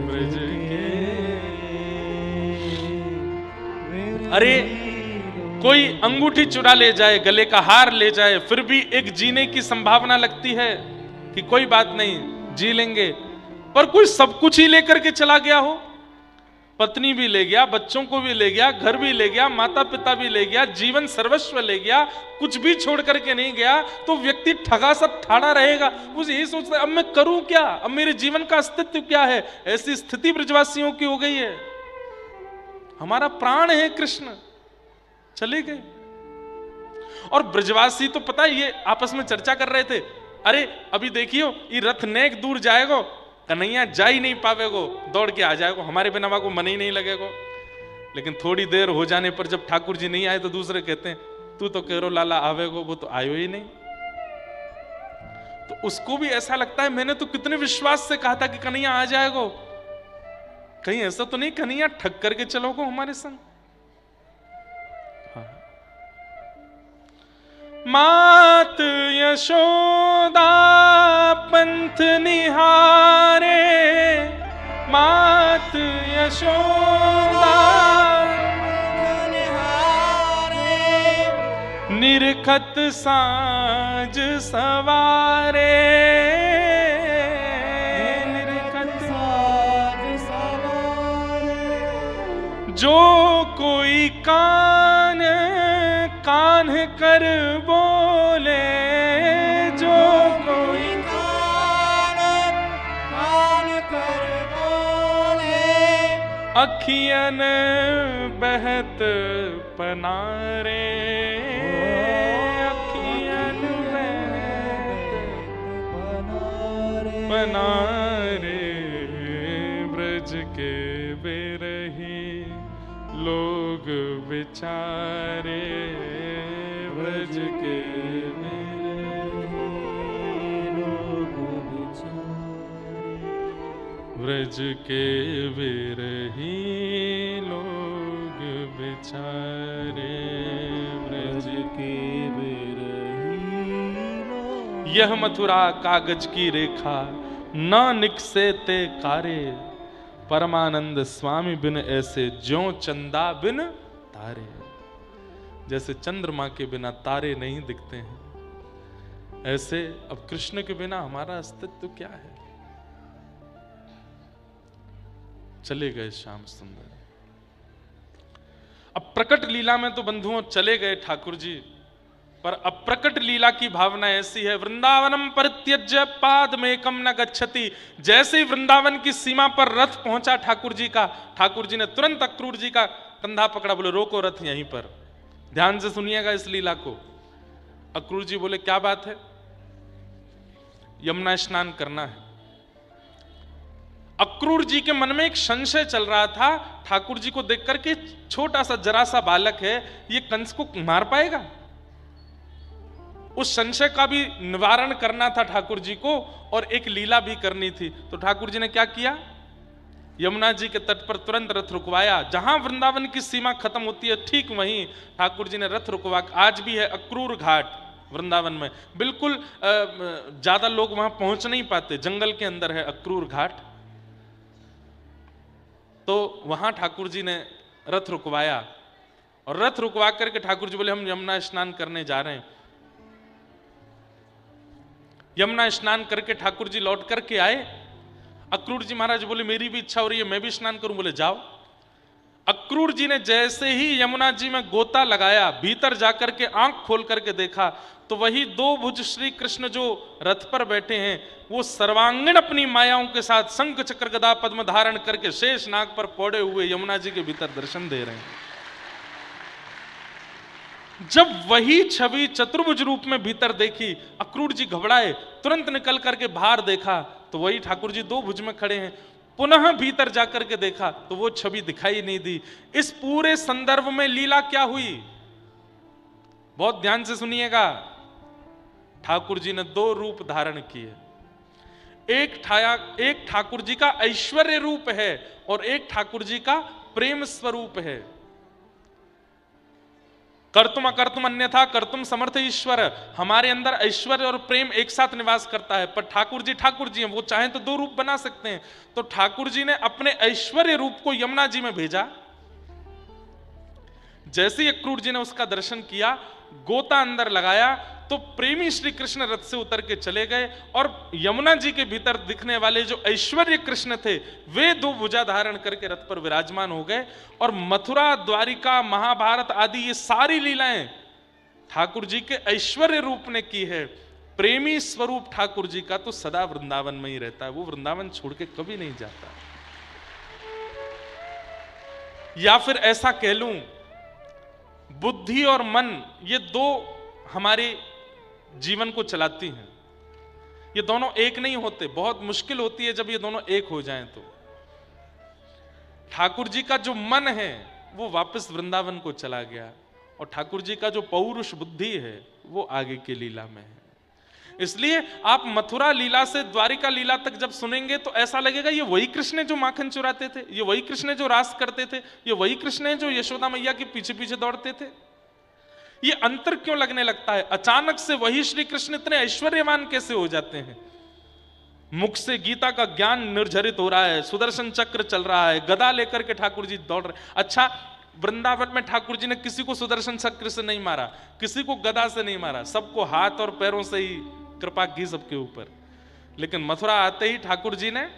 व्रज के। अरे कोई अंगूठी चुरा ले जाए, गले का हार ले जाए, फिर भी एक जीने की संभावना लगती है कि कोई बात नहीं जी लेंगे, पर कोई सब कुछ ही लेकर के चला गया हो, पत्नी भी ले गया, बच्चों को भी ले गया, घर भी ले गया, माता पिता भी ले गया, जीवन सर्वस्व ले गया, कुछ भी छोड़ करके नहीं गया, तो व्यक्ति ठगा सब ठाड़ा रहेगा। मुझे यही सोचता है अब मैं करूं क्या, अब मेरे जीवन का अस्तित्व क्या है। ऐसी स्थिति ब्रजवासियों की हो गई है, हमारा प्राण है कृष्ण, चले गए। और ब्रजवासी तो पता है, ये आपस में चर्चा कर रहे थे, अरे अभी देखियो ये रथ नेक दूर जाएगो कन्हैया जा ही नहीं पावेगो, दौड़ के आ जाएगो, हमारे बिना को मन ही नहीं लगेगो। लेकिन थोड़ी देर हो जाने पर जब ठाकुर जी नहीं आए तो दूसरे कहते हैं तू तो कह रो लाला आवेगो, वो तो आयो ही नहीं। तो उसको भी ऐसा लगता है मैंने तो कितने विश्वास से कहा था कि कन्हैया आ जाएगो, कहीं ऐसा तो नहीं कन्हैया ठग करके चलोगो हमारे संग। हाँ। मात यशोदा पंथ निहारे, मात यशोदा निरखत साँझ सवारे, निरखत साँझ सवारे। जो कोई कान कान कर बोले, जो कोई कान कान कर बोले, अखियन बहत पनारे, अखियन बहत पनारे। ब्रज के बिरही लोग बेचारे, ब्रज के बिरही लोग बेचारे, ब्रज के बिरही लोग बेचारे, ब्रज के बिरही लोग। यह मथुरा कागज की रेखा न निकसे ते कारे, परमानंद स्वामी बिन ऐसे ज्यों चंदा बिन तारे। जैसे चंद्रमा के बिना तारे नहीं दिखते हैं, ऐसे अब कृष्ण के बिना हमारा अस्तित्व क्या है। चले गए श्याम सुंदर। अब प्रकट लीला में तो बंधुओं चले गए ठाकुर जी, पर अप्रकट लीला की भावना ऐसी है, वृंदावनम परित्यज्य पादमेकम न गच्छति। जैसे ही वृंदावन की सीमा पर रथ पहुंचा ठाकुर जी का, ठाकुर जी ने तुरंत अक्रूर जी का कंधा पकड़ा, बोले रोको रथ यहीं पर। ध्यान से सुनिएगा इस लीला को। अक्रूर जी बोले क्या बात है? यमुना स्नान करना है। अक्रूर जी के मन में एक संशय चल रहा था, ठाकुर जी को देख करके छोटा सा जरा सा बालक है, ये कंस को मार पाएगा? उस संशय का भी निवारण करना था ठाकुर जी को, और एक लीला भी करनी थी। तो ठाकुर जी ने क्या किया? यमुना जी के तट पर तुरंत रथ रुकवाया। जहां वृंदावन की सीमा खत्म होती है ठीक वहीं ठाकुर जी ने रथ रुकवा। आज भी है अक्रूर घाट वृंदावन में, बिल्कुल ज्यादा लोग वहां पहुंच नहीं पाते, जंगल के अंदर है अक्रूर घाट। तो वहां ठाकुर जी ने रथ रुकवाया, और रथ रुकवा करके ठाकुर जी बोले हम यमुना स्नान करने जा रहे हैं। यमुना स्नान करके ठाकुर जी लौट करके आए। अक्रूर जी महाराज बोले मेरी भी इच्छा हो रही है, मैं भी स्नान करूं। बोले जाओ। अक्रूर जी ने जैसे ही यमुना जी में गोता लगाया, भीतर जाकर के आंख खोल करके देखा, तो वही दो भुज श्री कृष्ण जो रथ पर बैठे हैं, वो सर्वांगीण अपनी मायाओं के साथ शंख चक्र गदा पद्म धारण करके शेष नाग पर पौड़े हुए यमुना जी के भीतर दर्शन दे रहे हैं। जब वही छवि चतुर्भुज रूप में भीतर देखी, अक्रूर जी घबराए, तुरंत निकल करके बाहर देखा तो वही ठाकुर जी दो भुज में खड़े हैं। पुनः भीतर जाकर के देखा तो वो छवि दिखाई नहीं दी। इस पूरे संदर्भ में लीला क्या हुई, बहुत ध्यान से सुनिएगा। ठाकुर जी ने दो रूप धारण किए। एक ठाकुर जी का ऐश्वर्य रूप है और एक ठाकुर जी का प्रेम स्वरूप है। कर्तुम अकर्तुम अन्यथा कर्तुम समर्थ ईश्वर। हमारे अंदर ऐश्वर्य और प्रेम एक साथ निवास करता है, पर ठाकुर जी हैं, वो चाहें तो दो रूप बना सकते हैं। तो ठाकुर जी ने अपने ऐश्वर्य रूप को यमुना जी में भेजा। जैसे ही अक्रूर जी ने उसका दर्शन किया, गोता अंदर लगाया, तो प्रेमी श्री कृष्ण रथ से उतर के चले गए, और यमुना जी के भीतर दिखने वाले जो ऐश्वर्य कृष्ण थे, वे दो भुजा धारण करके रथ पर विराजमान हो गए। और मथुरा, द्वारिका, महाभारत आदि ये सारी लीलाएं ठाकुर जी के ऐश्वर्य रूप ने की है। प्रेमी स्वरूप ठाकुर जी का तो सदा वृंदावन में ही रहता है, वो वृंदावन छोड़ के कभी नहीं जाता। या फिर ऐसा कह लूं, बुद्धि और मन ये दो हमारे जीवन को चलाती हैं। ये दोनों एक नहीं होते, बहुत मुश्किल होती है जब ये दोनों एक हो जाएं। तो ठाकुर जी का जो मन है वो वापस वृंदावन को चला गया, और ठाकुर जी का जो पौरुष बुद्धि है वो आगे की लीला में है। इसलिए आप मथुरा लीला से द्वारिका लीला तक जब सुनेंगे तो ऐसा लगेगा ये वही कृष्ण है जो माखन चुराते थे, ये वही कृष्ण है जो रास करते थे, ये वही कृष्ण है जो यशोदा मैया के पीछे पीछे दौड़ते थे। ये अंतर क्यों लगने लगता है? अचानक से वही श्री कृष्ण इतने ऐश्वर्यवान कैसे हो जाते हैं? मुख से गीता का ज्ञान निर्झरित हो रहा है, सुदर्शन चक्र चल रहा है, गदा लेकर के ठाकुर जी दौड़ रहे। अच्छा, वृंदावन में ठाकुर जी ने किसी को सुदर्शन चक्र से नहीं मारा, किसी को गदा से नहीं मारा, सबको हाथ और पैरों से ही कृपा की सबके ऊपर। लेकिन मथुरा आते ही ठाकुर जी ने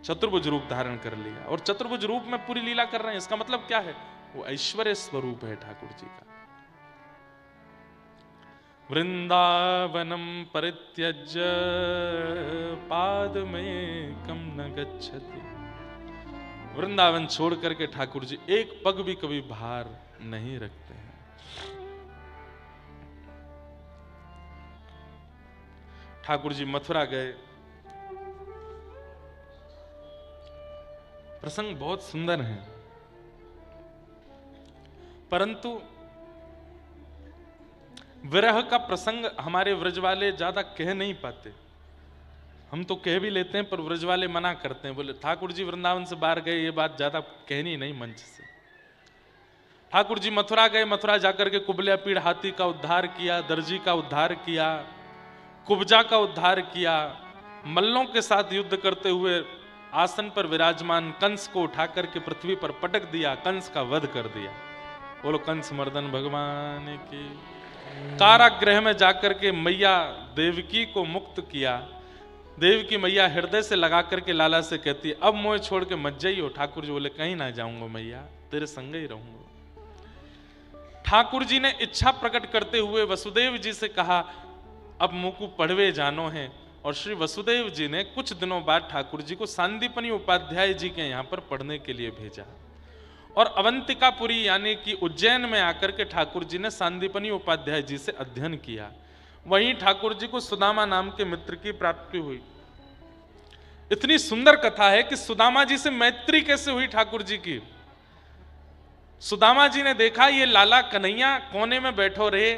चतुर्भुज रूप धारण कर लिया, और चतुर्भुज रूप में पूरी लीला कर रहे हैं। इसका मतलब क्या है? वो ऐश्वर्य स्वरूप है ठाकुर जी का। वृंदावनम परित्यज्य पाद में कम न गच्छति। वृंदावन छोड़ करके ठाकुर जी एक पग भी कभी बाहर नहीं रखते हैं। ठाकुर जी मथुरा गए, प्रसंग बहुत सुंदर है, परंतु विरह का प्रसंग हमारे व्रज वाले ज्यादा कह नहीं पाते। हम तो कह भी लेते हैं पर व्रज वाले मना करते हैं, बोले ठाकुर जी वृंदावन से बाहर गए, ये बात ज्यादा कहनी नहीं मंच से। ठाकुर जी मथुरा गए, मथुरा जाकर के कुबल्या पीड़ हाथी का उद्धार किया, दर्जी का उद्धार किया, कुब्जा का उद्धार किया, मल्लों के साथ युद्ध करते हुए आसन पर विराजमान कंस को उठा करके पृथ्वी पर पटक दिया, कंस का वध कर दिया। बोलो कंस मर्दन भगवान की। कारागृह में जाकर के मैया देवकी को मुक्त किया। देवकी मैया हृदय से लगा करके लाला से कहती है, अब मोह छोड़ के मत जाइयो। ठाकुर जी बोले कहीं ना जाऊंगा मैया, तेरे संग ही रहूंगा। ठाकुर जी ने इच्छा प्रकट करते हुए वसुदेव जी से कहा, अब मुकु पढ़वे जानो है। और श्री वसुदेव जी ने कुछ दिनों बाद ठाकुर जी को सांदीपनी उपाध्याय जी के यहाँ पर पढ़ने के लिए भेजा, और अवंतिकापुरी यानी कि उज्जैन में आकर के ठाकुर जी ने सांदीपनी उपाध्याय जी से अध्ययन किया। वहीं ठाकुर जी को सुदामा नाम के मित्र की प्राप्ति हुई। इतनी सुंदर कथा है कि सुदामा जी से मैत्री कैसे हुई ठाकुर जी की। सुदामा जी ने देखा ये लाला कन्हैया कोने में बैठो रहे,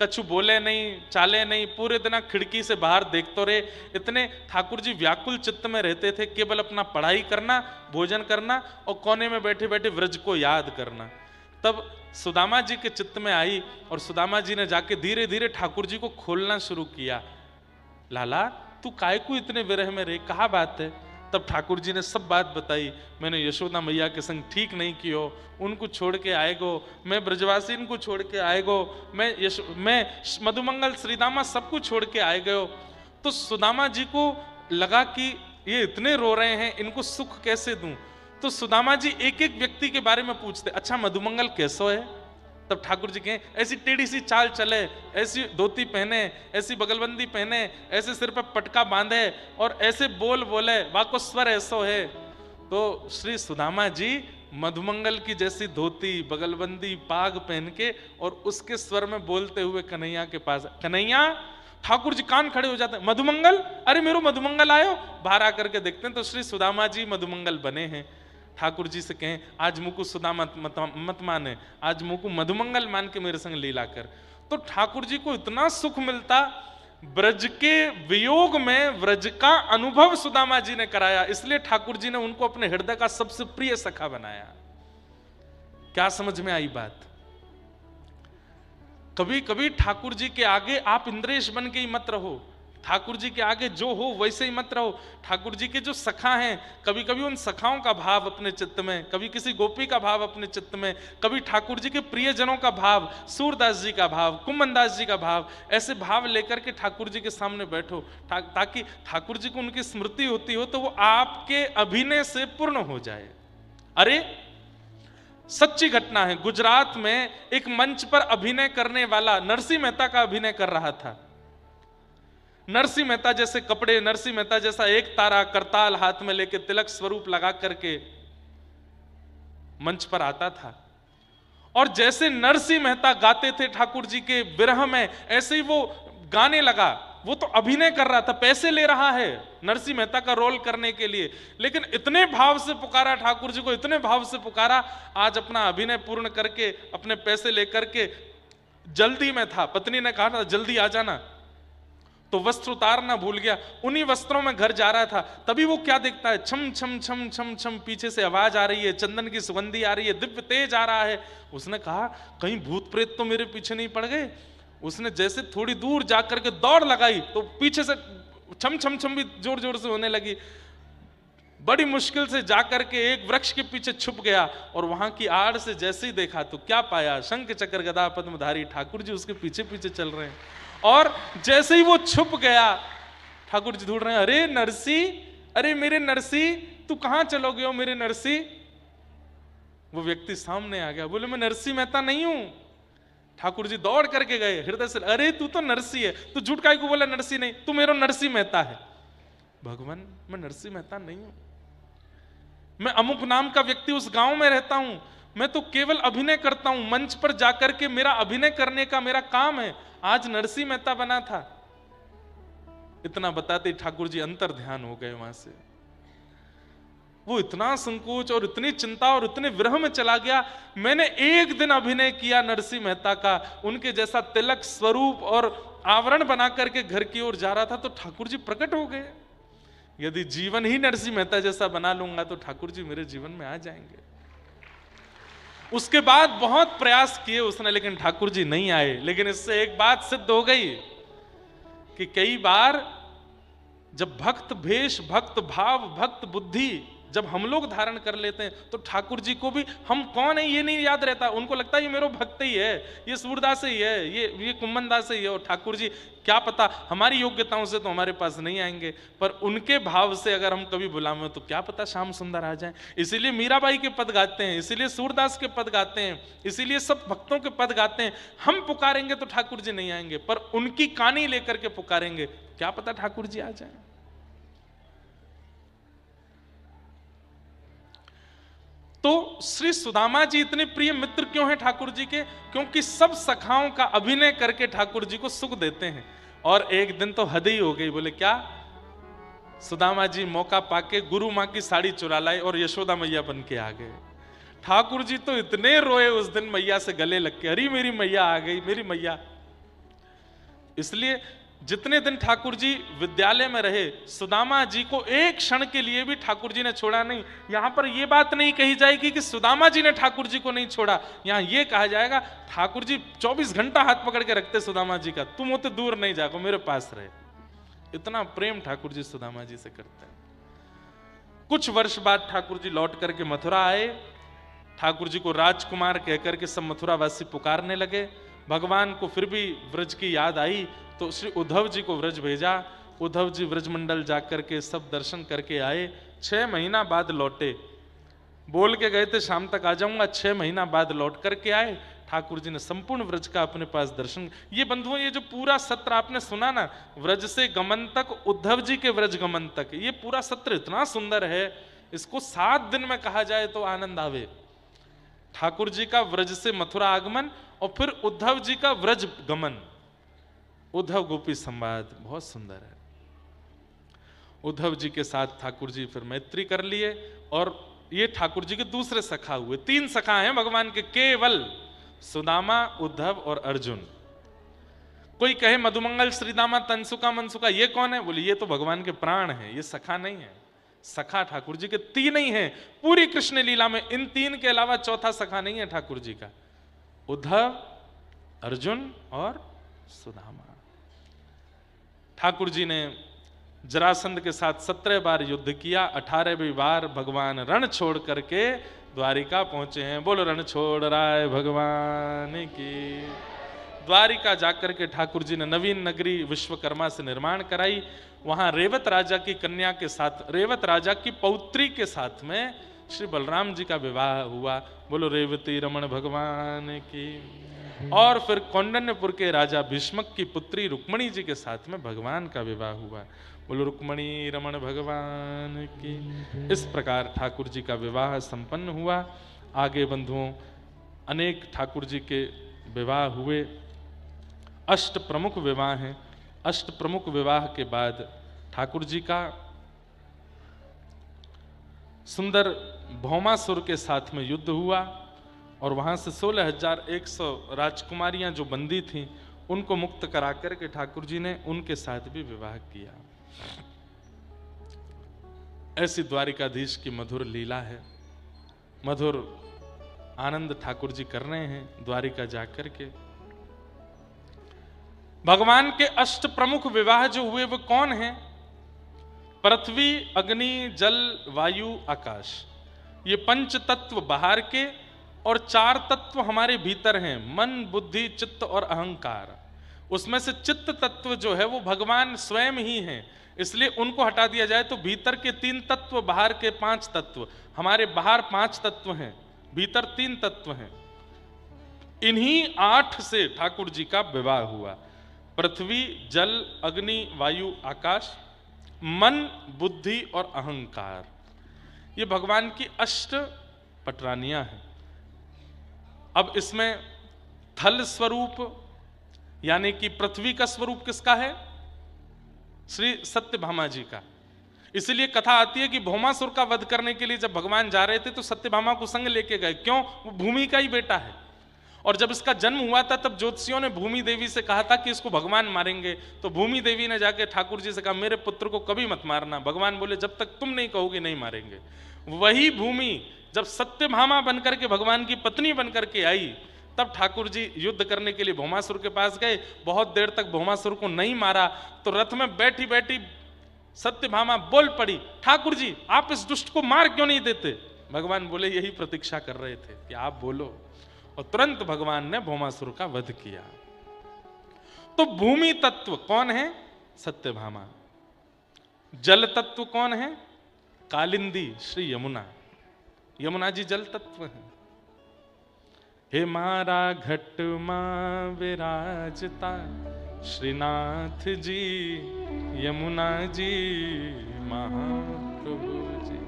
कछु बोले नहीं, चाले नहीं, पूरे दिन खिड़की से बाहर देखते रहे। इतने ठाकुर जी व्याकुल चित्त में रहते थे, केवल अपना पढ़ाई करना, भोजन करना और कोने में बैठे बैठे व्रज को याद करना। तब सुदामा जी के चित्त में आई, और सुदामा जी ने जाके धीरे धीरे ठाकुर जी को खोलना शुरू किया। लाला तू काय को इतने विरह में रहे, कहा बात है? तब ठाकुर जी ने सब बात बताई। मैंने यशोदा मैया के संग ठीक नहीं कियो, उनको छोड़ के आएगो, मैं ब्रजवासी इनको छोड़ के आएगो, मैं मधुमंगल श्रीदामा सबको छोड़ के आए गयो। तो सुदामा जी को लगा कि ये इतने रो रहे हैं, इनको सुख कैसे दूं। तो सुदामा जी एक एक व्यक्ति के बारे में पूछते, अच्छा मधुमंगल कैसो है? तब ठाकुर जी कहें ऐसी टेढ़ी सी चाल चले, ऐसी धोती पहने, ऐसी बगलबंदी पहने, ऐसे सिर पर पटका बांधे और ऐसे बोल बोले, वाको स्वर ऐसो है। तो श्री सुदामा जी मधुमंगल की जैसी धोती, बगलबंदी, पाग पहन के और उसके स्वर में बोलते हुए कन्हैया के पास, कन्हैया। ठाकुर जी कान खड़े हो जाते हैं, मधुमंगल, अरे मेरो मधुमंगल आयो। बाहर आकर के देखते हैं तो श्री सुदामा जी मधुमंगल बने हैं। ठाकुर जी से कहें आज मुझको सुदामा मत माने, आज मुझको मधुमंगल मान के मेरे संग लीला कर। तो ठाकुर जी को इतना सुख मिलता, ब्रज के वियोग में व्रज का अनुभव सुदामा जी ने कराया, इसलिए ठाकुर जी ने उनको अपने हृदय का सबसे प्रिय सखा बनाया। क्या समझ में आई बात? कभी कभी ठाकुर जी के आगे आप इंद्रेश बन के ही मत रहो, ठाकुर जी के आगे जो हो वैसे ही मत रहो। ठाकुर जी के जो सखा हैं, कभी कभी उन सखाओं का भाव अपने चित्त में, कभी किसी गोपी का भाव अपने चित्त में, कभी ठाकुर जी के प्रियजनों का भाव, सूरदास जी का भाव, कुंभनदास जी का भाव, ऐसे भाव लेकर के ठाकुर जी के सामने बैठो, ताकि ठाकुर जी को उनकी स्मृति होती हो तो वो आपके अभिनय से पूर्ण हो जाए। अरे सच्ची घटना है, गुजरात में एक मंच पर अभिनय करने वाला नरसिंह मेहता का अभिनय कर रहा था। नरसिंह मेहता जैसे कपड़े, नरसिंह मेहता जैसा एक तारा, करताल हाथ में लेके, तिलक स्वरूप लगा करके मंच पर आता था, और जैसे नरसिंह मेहता गाते थे ठाकुर जी के विरह में, ऐसे ही वो गाने लगा। वो तो अभिनय कर रहा था, पैसे ले रहा है नरसिंह मेहता का रोल करने के लिए, लेकिन इतने भाव से पुकारा ठाकुर जी को, इतने भाव से पुकारा। आज अपना अभिनय पूर्ण करके अपने पैसे लेकर के जल्दी में था, पत्नी ने कहा था जल्दी आ जाना, तो वस्त्र उतारना भूल गया, उन्हीं वस्त्रों में घर जा रहा था। तभी वो क्या देखता है, छम छम छम छम छम पीछे से आवाज आ रही है, चंदन की सुगंधी आ रही है, दिव्य तेज आ रहा है। उसने कहा कहीं भूत प्रेत तो मेरे पीछे नहीं पड़ गए। उसने जैसे थोड़ी दूर जाकर के दौड़ लगाई तो पीछे से छम छम छम भी जोर जोर से होने लगी। बड़ी मुश्किल से जाकर के एक वृक्ष के पीछे छुप गया और वहां की आड़ से जैसे ही देखा तो क्या पाया, शंख चक्र गदा पद्मधारी ठाकुर जी उसके पीछे पीछे चल रहे हैं। और जैसे ही वो छुप गया, ठाकुर जी ढूंढ रहे हैं, अरे नरसी, अरे मेरे नरसी, तू कहां चलोगे हो मेरे नरसी। वो व्यक्ति सामने आ गया, बोले मैं नरसिंह मेहता नहीं हूं। ठाकुर जी दौड़ करके गए, हृदय से, अरे तू तो नरसी है, तू झूठ काहे को बोला नरसी नहीं, तू मेरा नरसिंह मेहता है। भगवान मैं नरसिंह मेहता नहीं हूं, मैं अमुक नाम का व्यक्ति उस गांव में रहता हूं, मैं तो केवल अभिनय करता हूं, मंच पर जाकर के मेरा अभिनय करने का मेरा काम है, आज नरसिंह मेहता बना था। इतना बताते ठाकुर जी अंतर ध्यान हो गए वहां से। वो इतना संकोच और इतनी चिंता और इतने विरह में चला गया। मैंने एक दिन अभिनय किया नरसिंह मेहता का, उनके जैसा तिलक स्वरूप और आवरण बना करके घर की ओर जा रहा था तो ठाकुर जी प्रकट हो गए। यदि जीवन ही नरसिंह मेहता जैसा बना लूंगा तो ठाकुर जी मेरे जीवन में आ जाएंगे। उसके बाद बहुत प्रयास किए उसने, लेकिन ठाकुर जी नहीं आए। लेकिन इससे एक बात सिद्ध हो गई कि कई बार जब भक्त भेष, भक्त भाव, भक्त बुद्धि जब हम लोग धारण कर लेते हैं तो ठाकुर जी को भी हम कौन है ये नहीं याद रहता। उनको लगता है ये मेरा भक्त ही है, ये सूरदास ही है, ये कुंभनदास ही है। और ठाकुर जी क्या पता हमारी योग्यताओं से तो हमारे पास नहीं आएंगे, पर उनके भाव से अगर हम कभी बुलावें तो क्या पता श्याम सुंदर आ जाए। इसीलिए मीराबाई के पद गाते हैं, इसीलिए सूरदास के पद गाते हैं, इसीलिए सब भक्तों के पद गाते हैं। हम पुकारेंगे तो ठाकुर जी नहीं आएंगे, पर उनकी कहानी लेकर के पुकारेंगे, क्या पता ठाकुर जी आ जाए। तो श्री सुदामा जी इतने प्रिय मित्र क्यों हैं ठाकुर जी के? क्योंकि सब सखाओं का अभिनय करके ठाकुर जी को सुख देते हैं। और एक दिन तो हद ही हो गई, बोले क्या, सुदामा जी मौका पाके गुरु मां की साड़ी चुरा लाए और यशोदा मैया बन के आ गए। ठाकुर जी तो इतने रोए उस दिन मैया से गले लग के, अरे मेरी मैया आ गई, मेरी मैया। इसलिए जितने दिन ठाकुर जी विद्यालय में रहे, सुदामा जी को एक क्षण के लिए भी ठाकुर जी ने छोड़ा नहीं। यहां पर यह बात नहीं कही जाएगी कि सुदामा जी ने ठाकुर जी को नहीं छोड़ा, यहां यह कहा जाएगा ठाकुर जी 24 घंटा हाथ पकड़ के रखते सुदामा जी का, तुम होते दूर नहीं जाओ, मेरे पास रहे। इतना प्रेम ठाकुर जी सुदामा जी से करते हैं। कुछ वर्ष बाद ठाकुर जी लौट करके मथुरा आए। ठाकुर जी को राजकुमार कहकर के सब मथुरावासी पुकारने लगे। भगवान को फिर भी व्रज की याद आई तो श्री उद्धव जी को व्रज भेजा। उद्धव जी व्रजमंडल जाकर के सब दर्शन करके आए। 6 महीना बाद लौटे, बोल के गए थे शाम तक आ जाऊंगा, 6 महीना बाद लौट करके आए। ठाकुर जी ने संपूर्ण व्रज का अपने पास दर्शन। ये बंधुओं, ये जो पूरा सत्र आपने सुना ना, व्रज से गमन तक, उद्धव जी के व्रज गमन तक, ये पूरा सत्र इतना सुंदर है, इसको 7 दिन में कहा जाए तो आनंद आवे। ठाकुर जी का व्रज से मथुरा आगमन और फिर उद्धव जी का व्रज गमन, उद्धव गोपी संवाद बहुत सुंदर है। उद्धव जी के साथ ठाकुर जी फिर मैत्री कर लिए और ये ठाकुर जी के दूसरे सखा हुए। 3 सखा हैं भगवान के केवल, सुदामा, उद्धव और अर्जुन। कोई कहे मधुमंगल, श्रीदामा, तनसुका, मनसुका, ये कौन है? बोले ये तो भगवान के प्राण हैं, ये सखा नहीं है। सखा ठाकुर जी के 3 ही हैं पूरी कृष्ण लीला में। इन 3 के अलावा चौथा सखा नहीं है ठाकुर जी का। उद्धव, अर्जुन और सुदामा। ठाकुर जी ने जरासंध के साथ 17 बार युद्ध किया, 18वीं बार भगवान रण छोड़ करके द्वारिका पहुंचे हैं। बोलो रण छोड़ राय भगवान की। द्वारिका जाकर के ठाकुर जी ने नवीन नगरी विश्वकर्मा से निर्माण कराई। वहां रेवत राजा की कन्या के साथ, रेवत राजा की पौत्री के साथ में श्री बलराम जी का विवाह हुआ। बोलो रेवती रमण भगवान की। और फिर कौंडन्यपुर के राजा भीष्मक की पुत्री रुक्मणी जी के साथ में भगवान का विवाह हुआ। बोलो रुक्मणी रमण भगवान की। इस प्रकार ठाकुर जी का विवाह संपन्न हुआ। आगे बंधुओं अनेक ठाकुर जी के विवाह हुए। 8 प्रमुख विवाह हैं। अष्ट प्रमुख विवाह के बाद ठाकुर जी का सुंदर भौमासुर के साथ में युद्ध हुआ और वहां से 16,100 राजकुमारियां जो बंदी थीं उनको मुक्त करा करके ठाकुर जी ने उनके साथ भी विवाह किया। ऐसी द्वारिकाधीश की मधुर लीला है, मधुर आनंद ठाकुर जी कर रहे हैं द्वारिका जाकर के। भगवान के अष्ट प्रमुख विवाह जो हुए वो कौन हैं? पृथ्वी, अग्नि, जल, वायु, आकाश। ये पंच तत्व बाहर के और 4 तत्व हमारे भीतर हैं, मन, बुद्धि, चित्त और अहंकार। उसमें से चित्त तत्व जो है वो भगवान स्वयं ही हैं, इसलिए उनको हटा दिया जाए तो भीतर के 3 तत्व, बाहर के 5 तत्व। हमारे बाहर 5 तत्व हैं, भीतर 3 तत्व हैं। इन्हीं 8 से ठाकुर जी का विवाह हुआ। पृथ्वी, जल, अग्नि, वायु, आकाश, मन, बुद्धि और अहंकार। ये भगवान की अष्ट पटरानियां हैं। अब इसमें थल स्वरूप यानी कि पृथ्वी का स्वरूप किसका है? श्री सत्यभामा जी का। इसलिए कथा आती है कि भौमासुर का वध करने के लिए जब भगवान जा रहे थे तो सत्यभामा को संग लेके गए। क्यों? वो भूमि का ही बेटा है। और जब इसका जन्म हुआ था तब ज्योतिषियों ने भूमि देवी से कहा था कि इसको भगवान मारेंगे। तो भूमि देवी ने जाके ठाकुर जी से कहा मेरे पुत्र को कभी मत मारना। भगवान बोले जब तक तुम नहीं कहोगे नहीं मारेंगे। वही भूमि जब सत्यभामा बनकर के भगवान की पत्नी बनकर के आई तब ठाकुर जी युद्ध करने के लिए भौमासुर के पास गए। बहुत देर तक भौमासुर को नहीं मारा तो रथ में बैठी बैठी सत्यभामा बोल पड़ी, ठाकुर जी आप इस दुष्ट को मार क्यों नहीं देते? भगवान बोले यही प्रतीक्षा कर रहे थे कि आप बोलो। और तुरंत भगवान ने भौमासुर का वध किया। तो भूमि तत्व कौन है? सत्यभामा। जल तत्व कौन है? कालिंदी श्री यमुना। यमुना जी जल तत्व है। हे मारा घट मां विराजता श्रीनाथ जी यमुना जी महाप्रभु जी।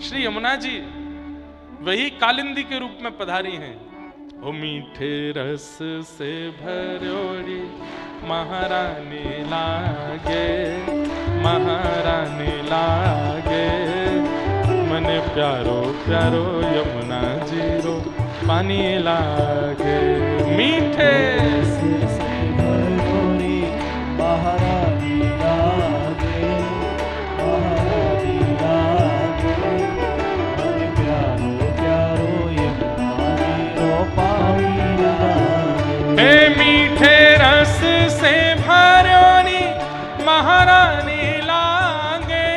श्री यमुना जी वही कालिंदी के रूप में पधारी हैं। ओ मीठे रस से भरोड़ी महारानी लागे, महारानी लागे, मने प्यारो प्यारो यमुना जी रो पानी लागे। मीठे से भरोड़ी महारानी लागे, महारानी लागे, मन प्यारो प्यारो यमुना जी रो पानी लागे। हे मीठे रस से भरोड़ी महारानी लागे,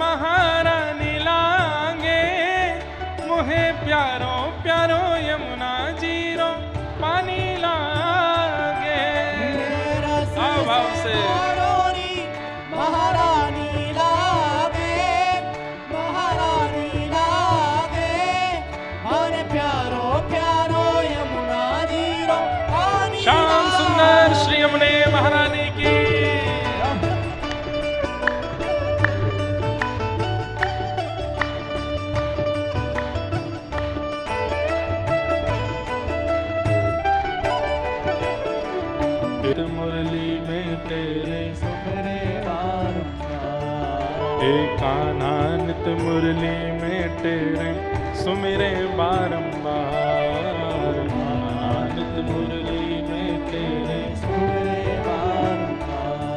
महारानी लागे, मुहे प्यारो प्यारो यमुना जी रो पानी लागे। आओ भाव से महारानी लागे, महारानी लागे, हरे प्यारो प्यारो यमुना जी रो पानी। श्याम सुंदर श्री यमुने महारानी की। मुरली में तेरे सुखरे बारंबार, एक आनंद मुरली में तेरे सुमिरे बारंबार। आनंद मुरली में तेरे सुखरे बारंबार।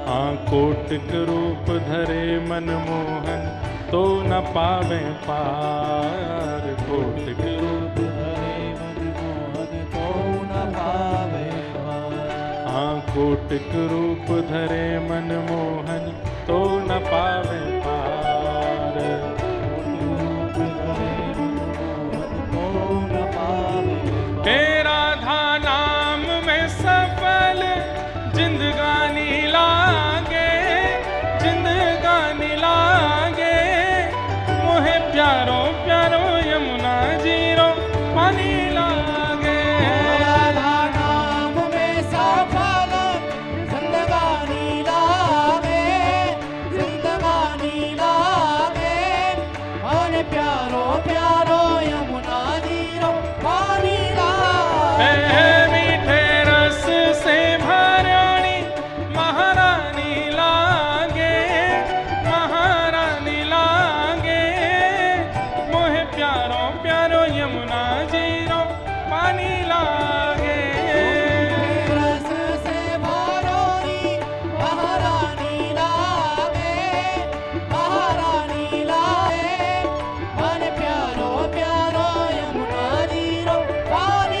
हाँ कोटिक रूप धरे मनमोहन तो न पावे पार। कोटिक रूप हरे मनमोहन तो न पावे पार। हाँ कोटिक रूप धरे मनमोहन तो न पावे पार। रूप हरे मनमोहन तो न पावे पार। तेरा धा नाम में सफल जिंदगानी लागे, जिंदगानी लागे, मोहे प्यारो प्यारो यमुना जी रो पानी लागे। राधा नाम में सफल जिंदगानी लागे, जिंदगानी लागे,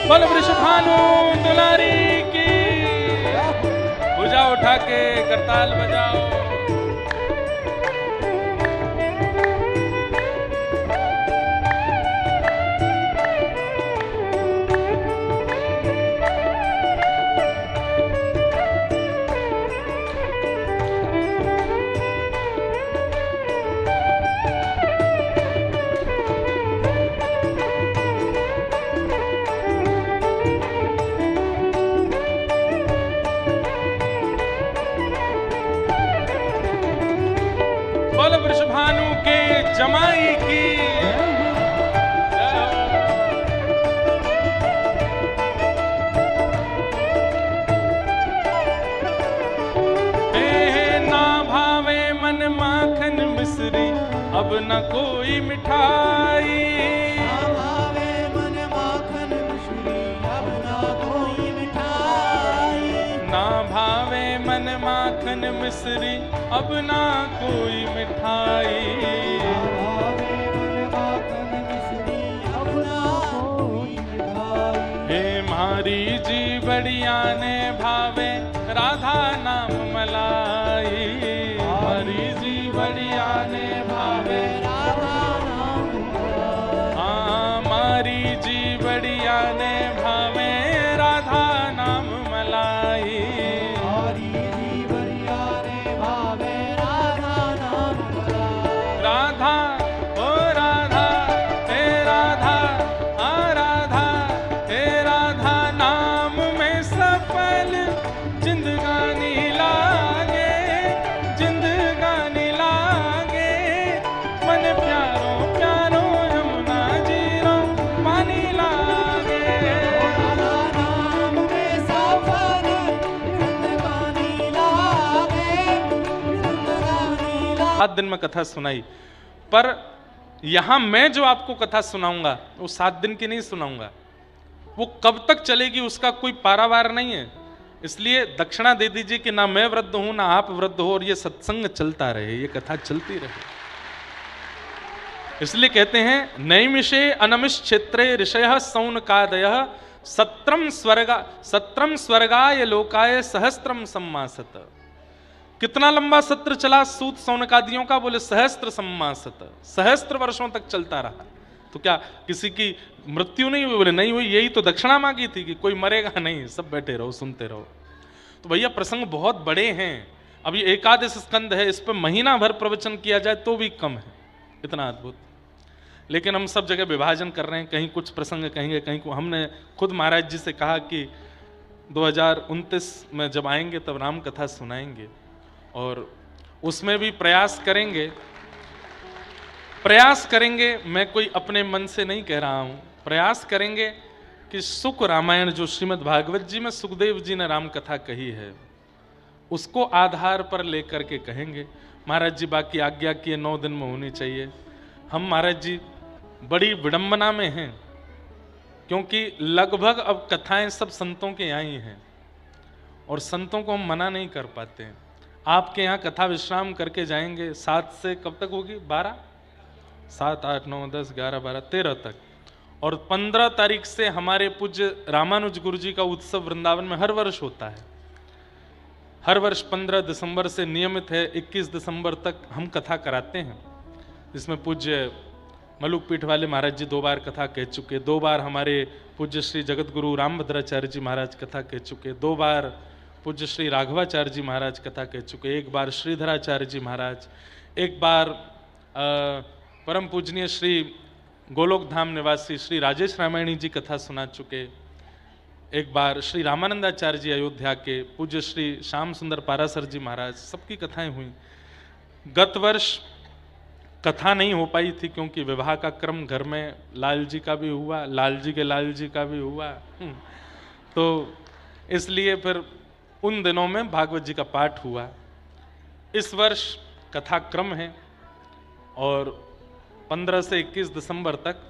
बोल वृषभानु दुलारी की। भुजा उठा के करताल बजाओ। बोल वृषभानु के जमाई की। ना भावे मन माखन मिश्री अब न कोई मिठाई। ना भावे मन माखन मिश्री अब ना कोई मिठाई। ना भावे मन माखन मिश्री अब ना कोई मिठाई। हे मारी जी बढ़िया ने भावे राधा नाम मलाई। मारी जी बढ़िया ने भावे राधा नाम मलाई। हाँ मारी जी बढ़िया ने भावे राधा नाम मलाई। हरी जी बढ़िया ने भावे राधा नाम मलाई। राधा ओ राधा हे राधा आ राधा हे राधा नाम में सफल जिंदगानी लागे। जिंदगानी लागे मन प्यारो प्यारो यमुना जीरो पानी लागे। राधा नाम में सफल जिंदगानी लागे। जिंदगानी लागे। 7 दिन में कथा सुनाई, पर यहां मैं जो आपको कथा सुनाऊंगा वो 7 दिन की नहीं सुनाऊंगा। वो कब तक चलेगी उसका कोई पारावार नहीं है। इसलिए दक्षिणा दे दीजिए कि ना मैं वृद्ध हूं ना आप वृद्ध हो, और ये सत्संग चलता रहे, ये कथा चलती रहे। इसलिए कहते हैं नैमिषे अनमिष क्षेत्रे ऋषयः सौनकादयः सत्रम स्वर्गाय लोकाय सहस्त्रम सम्मासत। कितना लंबा सत्र चला सूत सौनकादियों का? बोले सहस्त्र सम्मासत, सहस्त्र वर्षों तक चलता रहा। तो क्या किसी की मृत्यु नहीं हुई? बोले नहीं हुई, यही तो दक्षिणा मांगी थी कि कोई मरेगा नहीं, सब बैठे रहो सुनते रहो। तो भैया प्रसंग बहुत बड़े हैं। अभी एकादश स्कंद है, इस पर महीना भर प्रवचन किया जाए तो भी कम है, इतना अद्भुत। लेकिन हम सब जगह विभाजन कर रहे हैं, कहीं कुछ प्रसंग कहेंगे, कहीं को। हमने खुद महाराज जी से कहा कि 2029 में जब आएंगे तब राम कथा सुनाएंगे, और उसमें भी प्रयास करेंगे। मैं कोई अपने मन से नहीं कह रहा हूं, प्रयास करेंगे कि सुख रामायण जो श्रीमद् भागवत जी में सुखदेव जी ने राम कथा कही है उसको आधार पर लेकर के कहेंगे। महाराज जी बाकी आज्ञा किए 9 दिन में होनी चाहिए। हम महाराज जी बड़ी विडंबना में हैं, क्योंकि लगभग अब कथाएं सब संतों के यहाँ ही हैं, और संतों को हम मना नहीं कर पाते हैं। आपके यहाँ कथा विश्राम करके जाएंगे 7 से कब तक होगी? 12, 7, 8, 9, 10, 11, 12, 13 तक। और 15 तारीख से हमारे पूज्य रामानुज गुरु जी का उत्सव वृंदावन में हर वर्ष होता है। हर वर्ष 15 दिसंबर से नियमित है, 21 दिसंबर तक हम कथा कराते हैं। इसमें पूज्य मलुक पीठ वाले महाराज जी 2 बार कथा कह चुके, 2 बार हमारे पूज्य श्री जगत गुरु रामभद्राचार्य जी महाराज कथा कह चुके, 2 बार पूज्य श्री राघवाचार्य जी महाराज कथा कह चुके, 1 बार श्रीधराचार्य जी महाराज, 1 बार परम पूजनीय श्री गोलोक धाम निवासी श्री राजेश रामायणी जी कथा सुना चुके, 1 बार श्री रामानंदाचार्य जी अयोध्या के, पूज्य श्री श्याम सुंदर पारासर जी महाराज, सबकी कथाएं हुई। गत वर्ष कथा नहीं हो पाई थी क्योंकि विवाह का क्रम घर में लाल जी का भी हुआ, लाल जी के लाल जी का भी हुआ, तो इसलिए फिर उन दिनों में भागवत जी का पाठ हुआ। इस वर्ष कथा क्रम है और 15 से 21 दिसंबर तक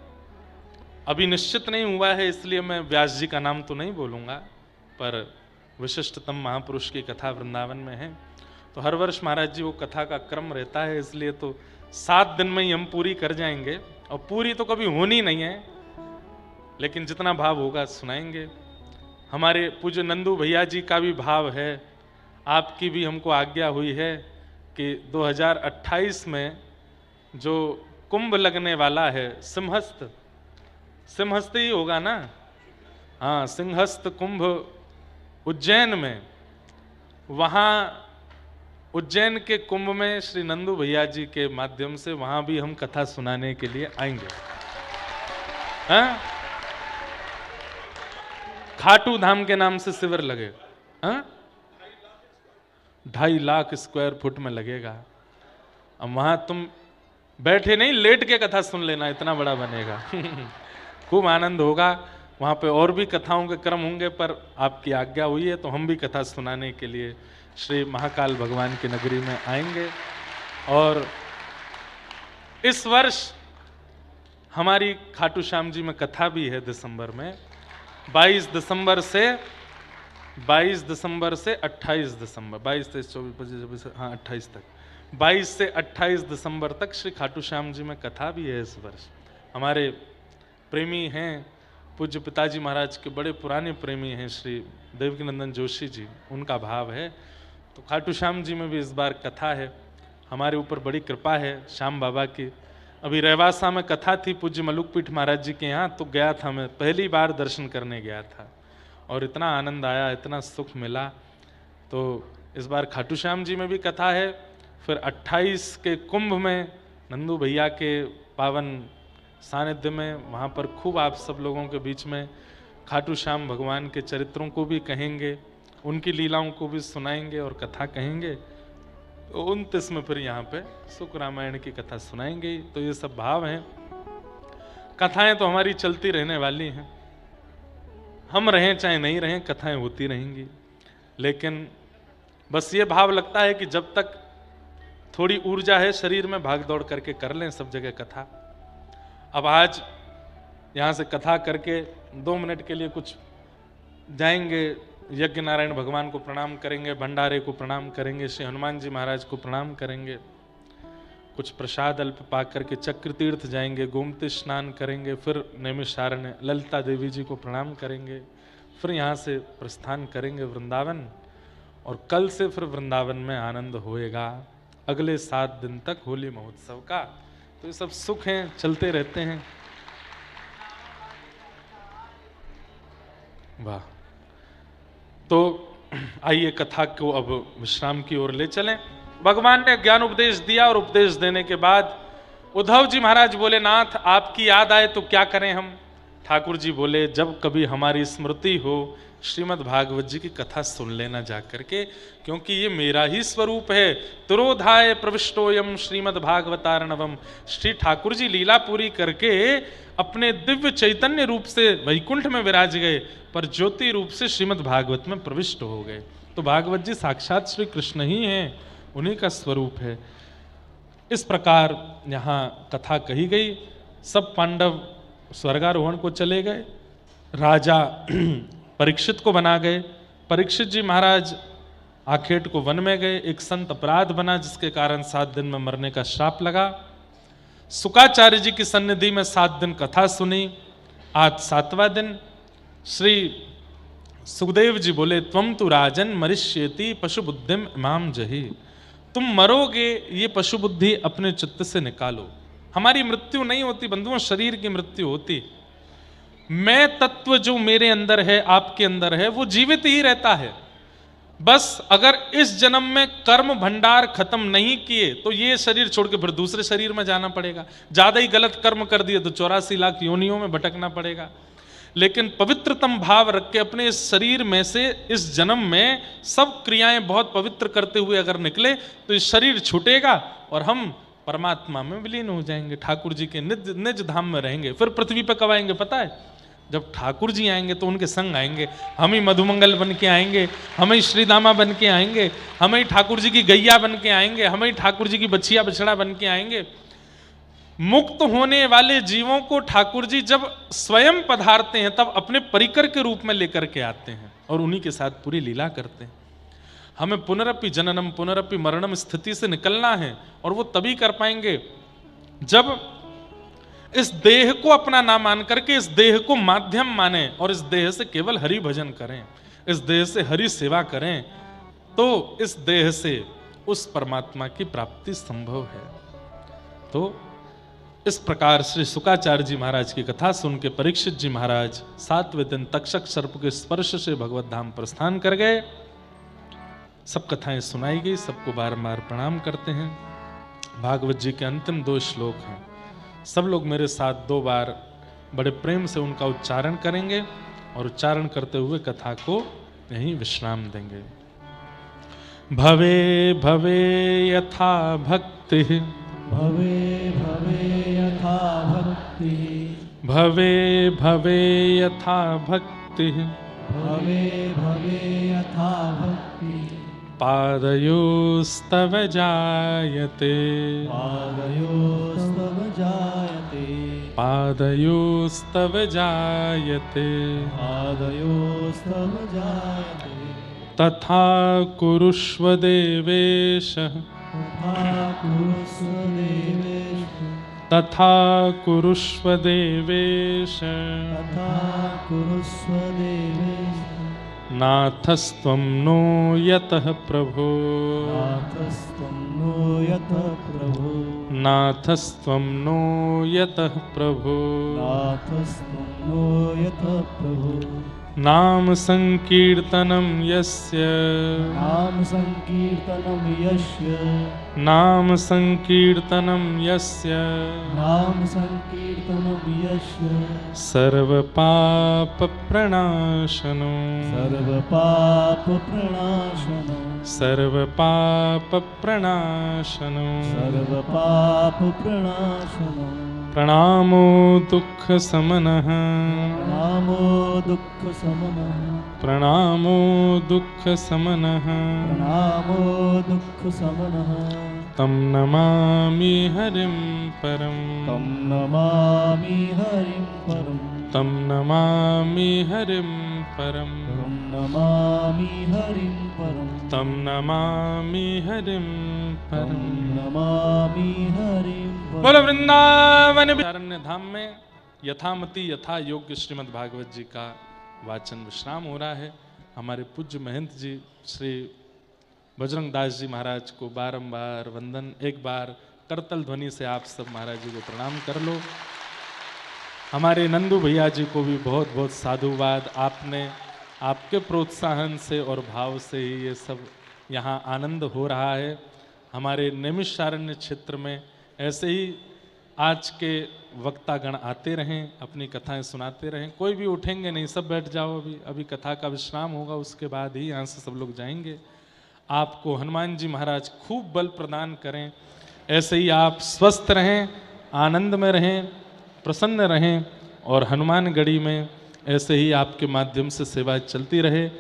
अभी निश्चित नहीं हुआ है, इसलिए मैं व्यास जी का नाम तो नहीं बोलूँगा, पर विशिष्टतम महापुरुष की कथा वृंदावन में है। तो हर वर्ष महाराज जी वो कथा का क्रम रहता है, इसलिए तो 7 दिन में ही हम पूरी कर जाएंगे, और पूरी तो कभी होनी नहीं है, लेकिन जितना भाव होगा सुनाएंगे। हमारे पूज्य नंदू भैया जी का भी भाव है, आपकी भी हमको आज्ञा हुई है कि 2028 में जो कुंभ लगने वाला है, सिंहस्थ ही होगा ना, हाँ, सिंहस्थ कुंभ उज्जैन में, वहाँ उज्जैन के कुंभ में श्री नंदू भैया जी के माध्यम से वहाँ भी हम कथा सुनाने के लिए आएंगे। हाँ, खाटू धाम के नाम से शिविर लगेगा। हाँ, 2.5 लाख स्क्वायर फुट में लगेगा। अब वहां तुम बैठे नहीं, लेट के कथा सुन लेना, इतना बड़ा बनेगा। खूब आनंद होगा। वहां पे और भी कथाओं के क्रम होंगे, पर आपकी आज्ञा हुई है तो हम भी कथा सुनाने के लिए श्री महाकाल भगवान की नगरी में आएंगे। और इस वर्ष हमारी खाटू श्याम जी में कथा भी है दिसंबर में, 22 दिसंबर से 28 दिसंबर, 22, 23, 24, 25, हाँ 28 तक, 22 से 28 दिसंबर तक श्री खाटू श्याम जी में कथा भी है इस वर्ष। हमारे प्रेमी हैं, पूज्य पिताजी महाराज के बड़े पुराने प्रेमी हैं श्री देवकीनंदन जोशी जी, उनका भाव है। तो खाटू श्याम जी में भी इस बार कथा है। हमारे ऊपर बड़ी कृपा है श्याम बाबा की। अभी रेवासा में कथा थी पूज्य मलुकपीठ महाराज जी के यहाँ, तो गया था, मैं पहली बार दर्शन करने गया था और इतना आनंद आया, इतना सुख मिला। तो इस बार खाटू श्याम जी में भी कथा है। फिर 28 के कुंभ में नंदू भैया के पावन सानिध्य में, वहाँ पर खूब आप सब लोगों के बीच में खाटू श्याम भगवान के चरित्रों को भी कहेंगे, उनकी लीलाओं को भी सुनाएंगे और कथा कहेंगे। तो 29 में फिर यहाँ पे सुख रामायण की कथा सुनाएंगे। तो ये सब भाव हैं। कथाएं तो हमारी चलती रहने वाली हैं, हम रहें चाहे नहीं रहें, कथाएं होती रहेंगी। लेकिन बस ये भाव लगता है कि जब तक थोड़ी ऊर्जा है शरीर में, भाग दौड़ करके कर लें सब जगह कथा। अब आज यहाँ से कथा करके 2 मिनट के लिए कुछ जाएंगे, यज्ञ नारायण भगवान को प्रणाम करेंगे, भंडारे को प्रणाम करेंगे, श्री हनुमान जी महाराज को प्रणाम करेंगे, कुछ प्रसाद अल्प पा करके चक्र तीर्थ जाएंगे, गोमती स्नान करेंगे, फिर नैमिषारण्य ललिता देवी जी को प्रणाम करेंगे, फिर यहाँ से प्रस्थान करेंगे वृंदावन। और कल से फिर वृंदावन में आनंद होएगा अगले 7 दिन तक होली महोत्सव का। तो ये सब सुख हैं, चलते रहते हैं। वाह। तो आइए कथा को अब विश्राम की ओर ले चलें। भगवान ने ज्ञान उपदेश दिया और उपदेश देने के बाद उद्धव जी महाराज बोले, नाथ आपकी याद आए तो क्या करें हम। ठाकुर जी बोले, जब कभी हमारी स्मृति हो श्रीमद् भागवत जी की कथा सुन लेना जा करके, क्योंकि ये मेरा ही स्वरूप है। तिरोधाय प्रविष्टोयम श्रीमद् भागवतार्णवम। श्री ठाकुर जी लीला पूरी करके अपने दिव्य चैतन्य रूप से वैकुंठ में विराज गए, पर ज्योति रूप से श्रीमद् भागवत में प्रविष्ट हो गए। तो भागवत जी साक्षात श्री कृष्ण ही हैं, उन्हीं का स्वरूप है। इस प्रकार यहाँ कथा कही गई। सब पांडव स्वर्गारोहण को चले गए, राजा परीक्षित को बना गए। परीक्षित जी महाराज आखेट को वन में गए, एक संत अपराध बना जिसके कारण 7 दिन में मरने का श्राप लगा। सुकाचार्य जी की सन्निधि में 7 दिन कथा सुनी। आज 7वां दिन। श्री सुखदेव जी बोले, त्वम तु राजन मरिष्येति पशु बुद्धिम इमाम जहि। तुम मरोगे, ये पशु बुद्धि अपने चित्त से निकालो। हमारी मृत्यु नहीं होती बंधुओं, शरीर की मृत्यु होती। मैं तत्व जो मेरे अंदर है, आपके अंदर है, वो जीवित ही रहता है। बस अगर इस जन्म में कर्म भंडार खत्म नहीं किए तो ये शरीर छोड़ के फिर दूसरे शरीर में जाना पड़ेगा। ज्यादा ही गलत कर्म कर दिए तो 84 लाख योनियों में भटकना पड़ेगा। लेकिन पवित्रतम भाव रख के अपने इस शरीर में से इस जन्म में सब क्रियाएं बहुत पवित्र करते हुए अगर निकले तो इस शरीर छूटेगा और हम परमात्मा में विलीन हो जाएंगे, ठाकुर जी के निज निज धाम में रहेंगे। फिर पृथ्वी पर कब आएंगे पता है? जब ठाकुर जी आएंगे तो उनके संग आएंगे। हम ही मधुमंगल बन के आएंगे, हम ही श्रीदामा बन के आएंगे, हम ही ठाकुर जी की गैया बन के आएंगे, हम ही ठाकुर जी की बछिया बछड़ा बन के आएंगे। मुक्त होने वाले जीवों को ठाकुर जी जब स्वयं पधारते हैं तब अपने परिकर के रूप में लेकर के आते हैं और उन्हीं के साथ पूरी लीला करते हैं। हमें पुनरपि जननम पुनरपि मरणम स्थिति से निकलना है और वो तभी कर पाएंगे जब इस देह को अपना ना मान करके इस देह को माध्यम माने और इस देह से केवल हरि भजन करें, इस देह से हरि सेवा करें, तो इस देह से उस परमात्मा की प्राप्ति संभव है। तो इस प्रकार श्री शुकाचार्य जी महाराज की कथा सुन के परीक्षित जी महाराज 7वें दिन तक्षक सर्प के स्पर्श से भगवत धाम प्रस्थान कर गए। सब कथाएं सुनाई गई, सबको बारंबार प्रणाम करते हैं। भागवत जी के अंतिम 2 श्लोक हैं, सब लोग मेरे साथ 2 बार बड़े प्रेम से उनका उच्चारण करेंगे और उच्चारण करते हुए कथा को यहीं विश्राम देंगे। भवे भवे यथा भक्ति, भवे भवे यथा भक्ति, भवे भवे यथा भक्ति, भवे भवे यथा भक्ति, पादयोस्तव जायते, पादयोस्तव जायते, पादयोस्तव जायते, पादयोस्तव जायते, तथा कुरुष्व देवेश, तथा कुरुष्व देवेश, तथा कुरुष्व देवेश, तथा कुरुष्व देवेश, नाथस्त्वं नो यतः प्रभो, नाथस्त्वं नो यतः प्रभो, नाथस्त्वं नो यतः प्रभो, नाथस्त्वं नो यतः प्रभो, नाम संकीर्तनं यस्य, नाम संकीर्तनं यस्य, नाम संकीर्तनं यस्य, नाम संकीर्तनं यस्य, सर्वपाप प्रणाशनो, सर्वपाप प्रणाशनो, सर्वपाप प्रणाशनो, सर्वपाप प्रणाशनो, प्रणामो दुःख समनः, प्रणामो दुःख समनः, प्रणामो दुःख समनः, प्रणामो दुःख समनः, तं नमामि हरिं परं, तं नमामि हरिं परं, तं नमामि हरिं परं, तं नमामि हरिं परं, तं नमामि हरिं तं परं। नमामि हरिं परं। बोलो वृंदावन अरण्य धाम में यथामति यथा योग्य श्रीमद् भागवत जी का वाचन विश्राम हो रहा है। हमारे पूज्य महंत जी श्री बजरंग दास जी महाराज को बारंबार वंदन। एक बार करतल ध्वनि से आप सब महाराज जी को प्रणाम कर लो। हमारे नंदू भैया जी को भी बहुत बहुत साधुवाद। आपने आपके प्रोत्साहन से और भाव से ही ये सब यहाँ आनंद हो रहा है। हमारे नैमिषारण्य क्षेत्र में ऐसे ही आज के वक्तागण आते रहें, अपनी कथाएं सुनाते रहें। कोई भी उठेंगे नहीं, सब बैठ जाओ। अभी कथा का विश्राम होगा, उसके बाद ही यहाँ से सब लोग जाएंगे। आपको हनुमान जी महाराज खूब बल प्रदान करें। ऐसे ही आप स्वस्थ रहें, आनंद में रहें, प्रसन्न रहें और हनुमानगढ़ी में ऐसे ही आपके माध्यम से सेवा चलती रहे।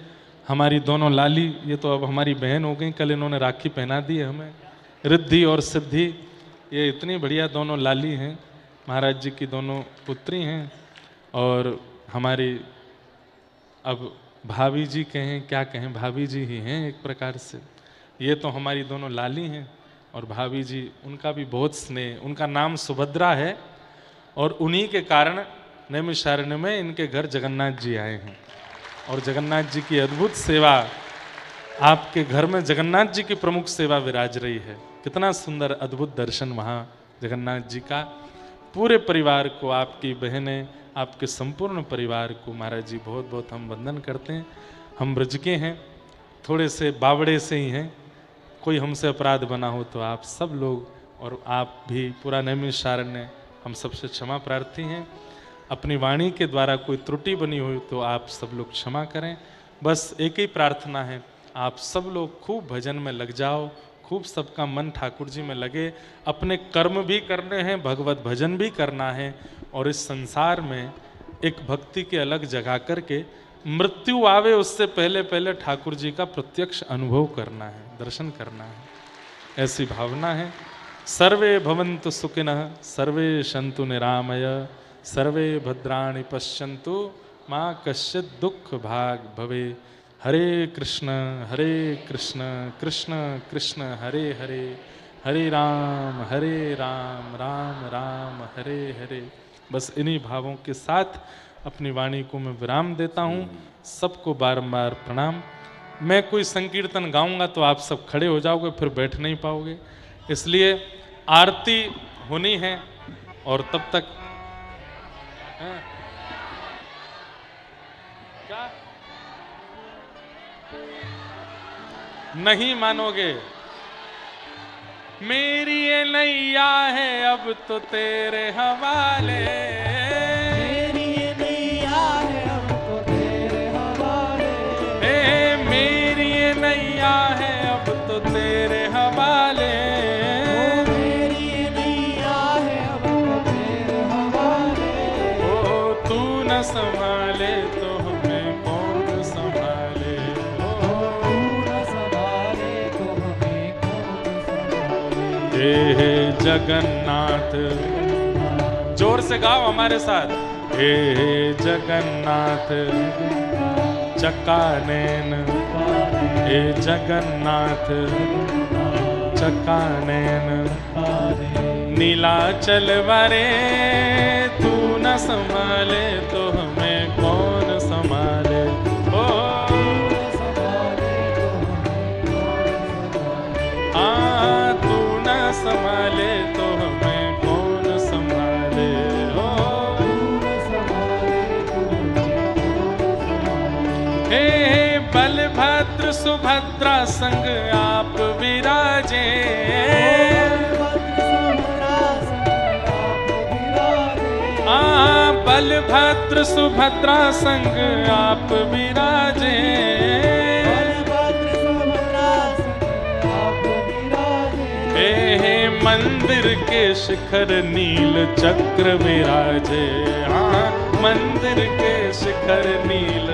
हमारी दोनों लाली, ये तो अब हमारी बहन हो गई, कल इन्होंने राखी पहना दी है हमें। रिद्धि और सिद्धि, ये इतनी बढ़िया दोनों लाली हैं, महाराज जी की दोनों पुत्री हैं। और हमारी अब भाभी जी कहें क्या कहें, भाभी जी ही हैं एक प्रकार से। ये तो हमारी दोनों लाली हैं और भाभी जी, उनका भी बहुत स्नेह। उनका नाम सुभद्रा है और उन्हीं के कारण नैमिषारण्य में इनके घर जगन्नाथ जी आए हैं। और जगन्नाथ जी की अद्भुत सेवा, आपके घर में जगन्नाथ जी की प्रमुख सेवा विराज रही है। कितना सुंदर अद्भुत दर्शन वहाँ जगन्नाथ जी का। पूरे परिवार को, आपकी बहनें, आपके संपूर्ण परिवार को महाराज जी बहुत बहुत हम वंदन करते हैं। हम ब्रज के हैं, थोड़े से बावड़े से ही हैं। कोई हमसे अपराध बना हो तो आप सब लोग और आप भी पूरा नैमिषारण्य हम सबसे क्षमा प्रार्थी हैं। अपनी वाणी के द्वारा कोई त्रुटि बनी हुई तो आप सब लोग क्षमा करें। बस एक ही प्रार्थना है, आप सब लोग खूब भजन में लग जाओ, खूब सबका मन ठाकुर जी में लगे। अपने कर्म भी करने हैं, भगवत भजन भी करना है और इस संसार में एक भक्ति के अलग जगा करके मृत्यु आवे उससे पहले पहले ठाकुर जी का प्रत्यक्ष अनुभव करना है, दर्शन करना है। ऐसी भावना है। सर्वे भवन्तु सुखिनः, सर्वे सन्तु निरामय, सर्वे भद्राणि पश्यन्तु, माँ कश्चित् दुःख भाग भवे। हरे कृष्ण कृष्ण कृष्ण हरे हरे, हरे राम राम राम हरे हरे। बस इन्हीं भावों के साथ अपनी वाणी को मैं विराम देता हूँ। सबको बारंबार प्रणाम। मैं कोई संकीर्तन गाऊंगा तो आप सब खड़े हो जाओगे, फिर बैठ नहीं पाओगे, इसलिए आरती होनी है। और तब तक क्या नहीं मानोगे? मेरी ये नैया है अब तो तेरे हवाले, मेरी ये नैया है अब तो तेरे हवाले, मेरी ये नैया है अब तो तेरे हवाले, मेरी ये नैया है अब तो तेरे हवाले। ओ तू न संभाले तो हमें कौन संभाले, तू न संभाले तो हमें कौन संभाले। हे जगन्नाथ, जोर से गाओ हमारे साथ। हे जगन्नाथ चक्कानैन, हे जगन्नाथ चक्कानैन, नीलाचल वारे तू न संभाले तो हमें कौन संभाले। ओ हाँ तू न संभाले तो हमें कौन संभाले। ओ हे बलभद्र सुभद्रा संग आप विराजे, बलभद्र सुभद्रा संग आप विराजे, हे मंदिर के शिखर नील चक्र विराजे, हाँ मंदिर के शिखर नील,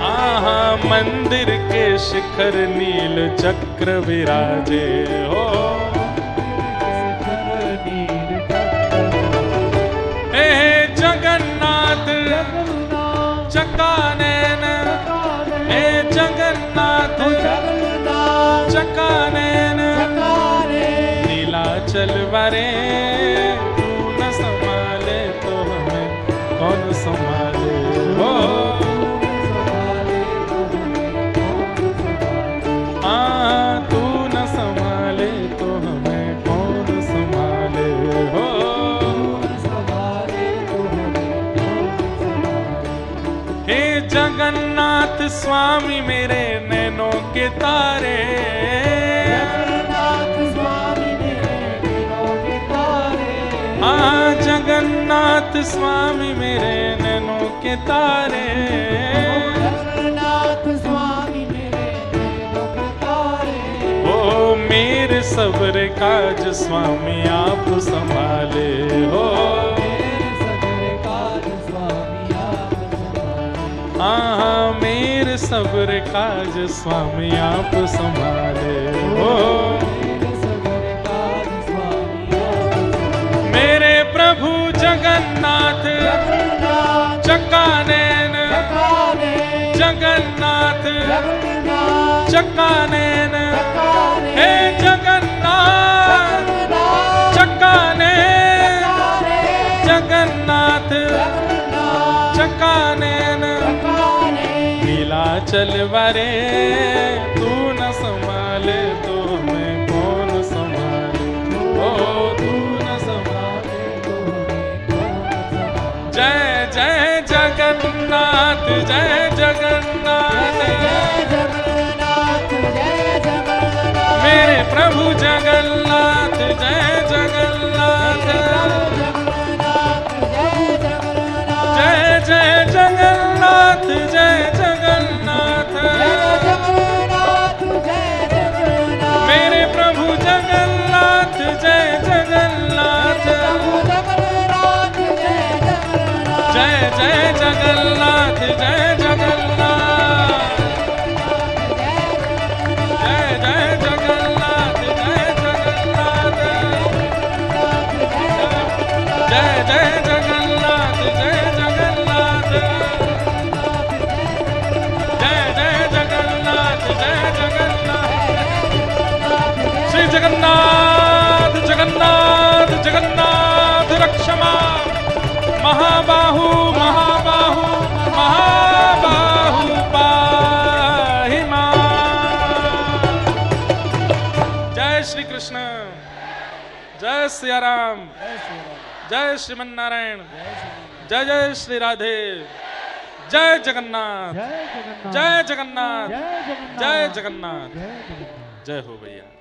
हाँ मंदिर के शिखर नील चक्र विराजे। हो जगन्नाथ चक्कानैन, हे जगन्नाथ चक्कानैन, नीलाचल वारे तू न संभाले तो हमें कौन संभाले। हो हाँ तू न संभाले तो हमें कौन संभाले। हो जगन्नाथ स्वामी मेरे नैनों के तारे, जगन्नाथ स्वामी मेरे नैनों के तारे, हाँ जगन्नाथ स्वामी मेरे नैनों के तारे, जगन्नाथ स्वामी मेरे नैनों के तारे। ओ मेरे सब्र काज स्वामी आप संभाले। हो हाँ मेरे सब्र काज स्वामी आप संभाले। हो मेरे प्रभु जगन्नाथ चक्कानैन, जगन्नाथ चक्कानैन, हे जगन्नाथ चक्कानैन, जगन्नाथ चक्कानैन, नीलाचल वारे तू न संभाले तो हमें कौन संभाले। ओ तू न संभाले तो हमें कौन संभाले। जय जय जगन्नाथ, जय जगन्नाथ, मेरे प्रभु जगन्नाथ, जय जगन्नाथ, जय जय जगन्नाथ, जय जगन्नाथ, मेरे प्रभु जगन्नाथ, जय जगन्नाथ, जय जय जगन्नाथ, जय जगन्नाथ, जय जय जगन्नाथ, जय जगन्नाथ, जगन्नाथ जगन्नाथ जगन्नाथ रक्षमा महाबाहु महाबाहु महाबाहु पाहि मां। जय श्री कृष्ण, जय सिया राम, जय श्रीमन नारायण, जय जय श्री राधे, जय जगन्नाथ, जय जगन्नाथ, जय जगन्नाथ, जय हो भैया।